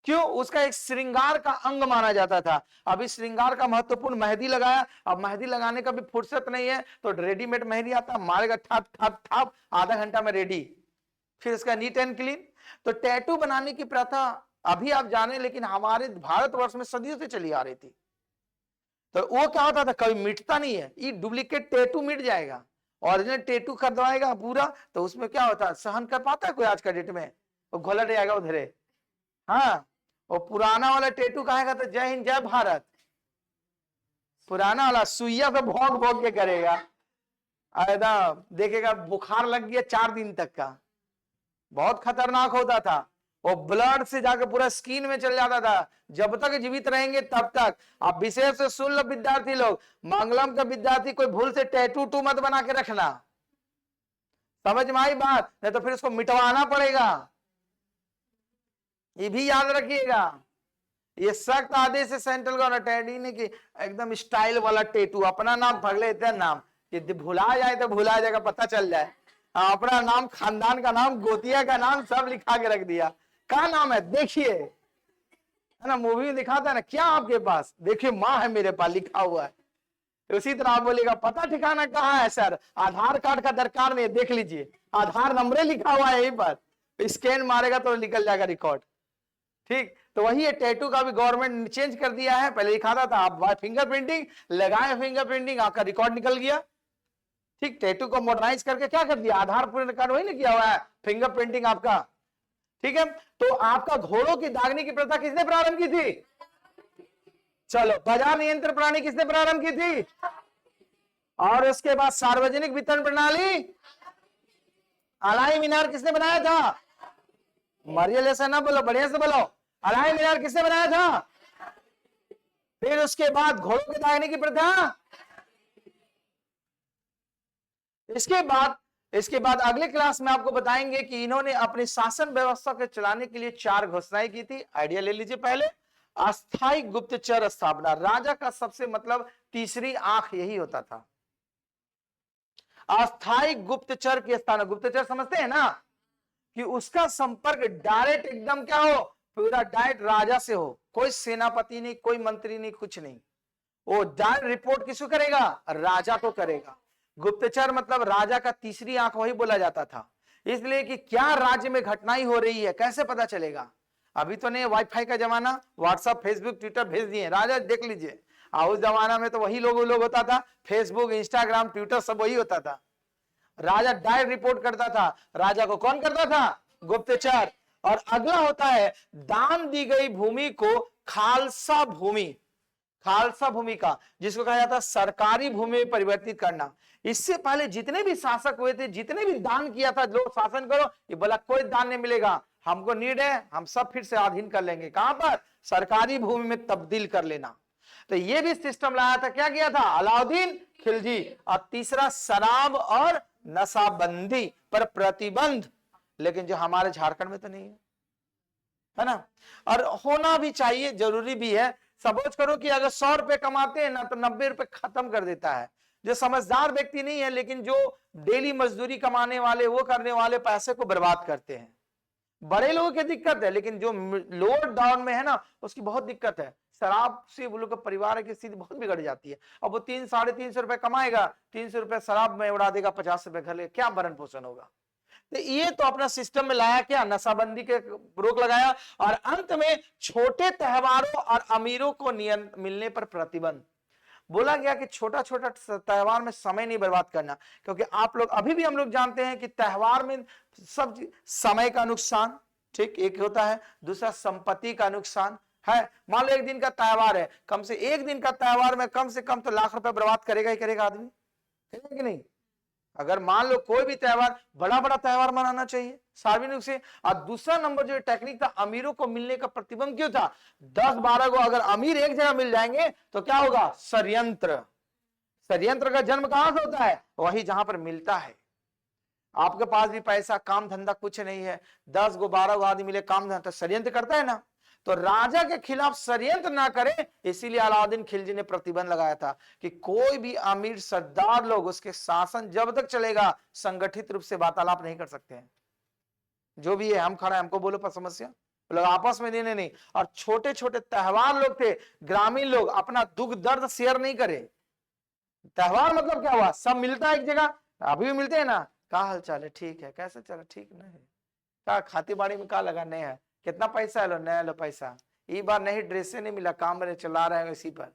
क्यों? उसका एक श्रृंगार का अंग माना जाता था। अभी श्रृंगार का महत्वपूर्ण मेहंदी लगाया, अब मेहंदी लगाने का भी फुर्सत नहीं है तो रेडीमेड मेहंदी आता, मारेगा ठप ठप ठप, आधा घंटा में रेडी, फिर उसका नीट एंड क्लीन। तो टैटू बनाने की प्रथा अभी आप जाने, लेकिन हमारे भारतवर्ष में सदियों से चली आ रही थी। तो वो क्या होता था, कभी मिटता नहीं है, ये डुप्लीकेट टैटू मिट जाएगा, ओरिजिनल टैटू खरीदवाएगा पूरा, तो उसमें क्या होता है, सहन कर पाता है कोई आज का डेट में? वो घोलट जाएगा उधरे। हाँ, वो पुराना वाला टैटू कहेगा तो जय हिंद जय भारत, पुराना वाला सुइया पे भोंक भोंक के करेगा, देखेगा बुखार लग गया 4 दिन तक का, बहुत खतरनाक होता था। वो ब्लड से जाकर पूरा स्किन में चल जाता था, जब तक जीवित रहेंगे तब तक। आप विशेष से सुन लो विद्यार्थी लोग, मंगलम का विद्यार्थी कोई भूल से टैटू टू मत बना के रखना, समझ में आई बात? नहीं तो फिर उसको मिटवाना पड़ेगा, ये भी याद रखिएगा। ये सख्त आदेश है सेंट्रल गवर्नमेंट ने कि एकदम स्टाइल वाला टैटू, अपना नाम भगले इतना नाम, यदि भुला जाए तो भुला जाएगा, पता चल जाए। अपना नाम, खानदान का नाम, गोतिया का नाम सब लिखा के रख दिया, क्या नाम है देखिए, है ना, मूवी में दिखाता है ना, क्या आपके पास देखिए माँ है मेरे पास लिखा हुआ है। उसी तरह आप बोलेगा पता ठिकाना कहाँ है सर, आधार कार्ड का दरकार नहीं, देख लीजिए आधार नंबर लिखा हुआ है यहीं पर, स्कैन मारेगा तो निकल जाएगा रिकॉर्ड। ठीक, तो वही है, टैटू का भी गवर्नमेंट ने चेंज कर दिया है। पहले लिखा था आप फिंगरप्रिंटिंग लगाए, फिंगरप्रिंटिंग आपका रिकॉर्ड निकल गया। ठीक, टैटू को मॉडर्नाइज करके क्या कर दिया, आधार कार्ड वही नहीं किया हुआ है, फिंगरप्रिंटिंग आपका। ठीक है, तो आपका घोड़ों की दागने की प्रथा किसने प्रारंभ की थी? चलो, बाजार नियंत्रण प्रणाली किसने प्रारंभ की थी? और उसके बाद सार्वजनिक वितरण प्रणाली अलाई मीनार किसने बनाया था? मरियल ऐसा ना बोलो, बढ़िया से बोलो, अलाई मीनार किसने बनाया था? फिर उसके बाद घोड़ों के दागने की प्रथा। इसके बाद अगले क्लास में आपको बताएंगे कि इन्होंने अपनी शासन व्यवस्था को चलाने के लिए 4 घोषणाएं की थी। आइडिया ले लीजिए। पहले, अस्थायी गुप्तचर स्थापना, राजा का सबसे मतलब तीसरी आंख यही होता था, अस्थायी गुप्तचर के स्थान। गुप्तचर समझते हैं ना, कि उसका संपर्क डायरेक्ट एकदम क्या हो, पूरा डायरेक्ट राजा से हो, कोई सेनापति नहीं, कोई मंत्री नहीं, कुछ नहीं, वो डायरेक्ट रिपोर्ट किसको करेगा? राजा को करेगा। गुप्तचर मतलब राजा का तीसरी आंख वही बोला जाता था। इसलिए कि क्या राज्य में घटनाएं हो रही है कैसे पता चलेगा? अभी तो नहीं, वाईफाई का जमाना, व्हाट्सएप फेसबुक ट्विटर भेज दिए, राजा देख लीजिए। उस जमाना में तो वही लोग होता था, फेसबुक इंस्टाग्राम ट्विटर सब वही होता था। राजा डायरेक्ट रिपोर्ट करता था। राजा को कौन करता था? गुप्तचर। और अगला होता है, दान दी गई भूमि को खालसा भूमि, खालसा भूमि का जिसको कहा जाता है सरकारी भूमि में परिवर्तित करना। इससे पहले जितने भी शासक हुए थे, जितने भी दान किया था, लोग शासन करो, ये बोला कोई दान नहीं मिलेगा, हमको नीड है, हम सब फिर से अधीन कर लेंगे। कहां पर? सरकारी भूमि में तब्दील कर लेना। तो ये भी सिस्टम लाया था। क्या किया था? अलाउद्दीन खिलजी। और तीसरा, शराब और नशाबंदी पर प्रतिबंध, लेकिन जो हमारे झारखंड में तो नहीं है ना, और होना भी चाहिए, जरूरी भी है। सपोज करो कि अगर 100 रुपए कमाते हैं ना, तो 90 रुपए खत्म कर देता है। जो समझदार व्यक्ति नहीं है, लेकिन जो डेली मजदूरी कमाने वाले, वो करने वाले पैसे को बर्बाद करते हैं। बड़े लोगों की दिक्कत है, लेकिन जो लोअर डाउन में है ना, उसकी बहुत दिक्कत है। शराब से वो लोग का परिवार की स्थिति बहुत बिगड़ जाती है। अब वो 300-350 रुपए कमाएगा, 300 रुपए शराब में उड़ा देगा, 50 रुपए घर ले, क्या भरण पोषण होगा? तो ये तो अपना सिस्टम में लाया क्या? नशाबंदी के रोक लगाया। और अंत में छोटे त्योहारों और अमीरों को मिलने पर प्रतिबंध। बोला गया कि छोटा छोटा त्योहार में समय नहीं बर्बाद करना, क्योंकि आप लोग अभी भी हम लोग जानते हैं कि त्योहार में सब समय का नुकसान, ठीक, एक होता है, दूसरा संपत्ति का नुकसान है। मान लो एक दिन का त्योहार है, कम से एक दिन का त्योहार में कम से कम तो लाख रुपए बर्बाद करेगा ही करेगा आदमी, करेगा कि नहीं? अगर मान लो कोई भी त्योहार, बड़ा बड़ा त्योहार मनाना चाहिए सार्वजनिक से। और दूसरा नंबर जो टेक्निक था, अमीरों को मिलने का प्रतिबंध क्यों था? 10-12 को अगर अमीर एक जगह मिल जाएंगे तो क्या होगा? षड्यंत्र। षड्यंत्र का जन्म कहां से होता है? वही जहां पर मिलता है। आपके पास भी पैसा, काम धंधा कुछ नहीं है, 10 को 12 को आदमी मिले, काम धंधा, षड्यंत्र करता है ना। तो राजा के खिलाफ षड्यंत्र ना करे, इसीलिए अलाउद्दीन खिलजी ने प्रतिबंध लगाया था कि कोई भी अमीर सरदार लोग उसके शासन जब तक चलेगा संगठित रूप से वार्तालाप नहीं कर सकते हैं। जो भी है, हम खड़ा है, हमको बोलो पर समस्या, लोग आपस में देने नहीं। और छोटे छोटे त्योहार लोग थे, ग्रामीण लोग अपना दुख दर्द शेयर नहीं करे। त्योहार मतलब क्या हुआ, सब मिलता है एक जगह, अभी भी मिलते हैं ना, क्या हाल चाल है, ठीक है, कैसे चला, ठीक नहीं, क्या खेती बाड़ी में क्या लगाने है, कितना पैसा है, लो नया लो पैसा, ये बार नहीं ड्रेस नहीं मिला, काम मेरे चला रहे हैं इसी पर।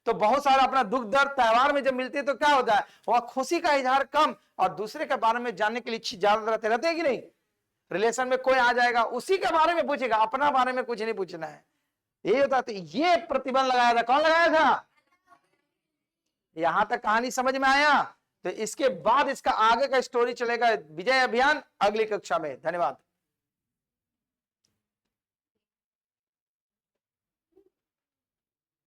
तो बहुत सारा अपना दुख दर्द त्योहार में जब मिलते हैं तो क्या होता है, वह खुशी का इजहार कम और दूसरे के बारे में जानने के लिए इच्छा ज्यादा रहते हैं कि नहीं। रिलेशन में कोई आ जाएगा उसी के बारे में पूछेगा, अपना बारे में कुछ नहीं पूछना है, ये होता। तो ये प्रतिबंध लगाया था, कौन लगाया था। यहां तक कहानी समझ में आया। तो इसके बाद इसका आगे का स्टोरी चलेगा विजय अभियान अगली कक्षा में। धन्यवाद।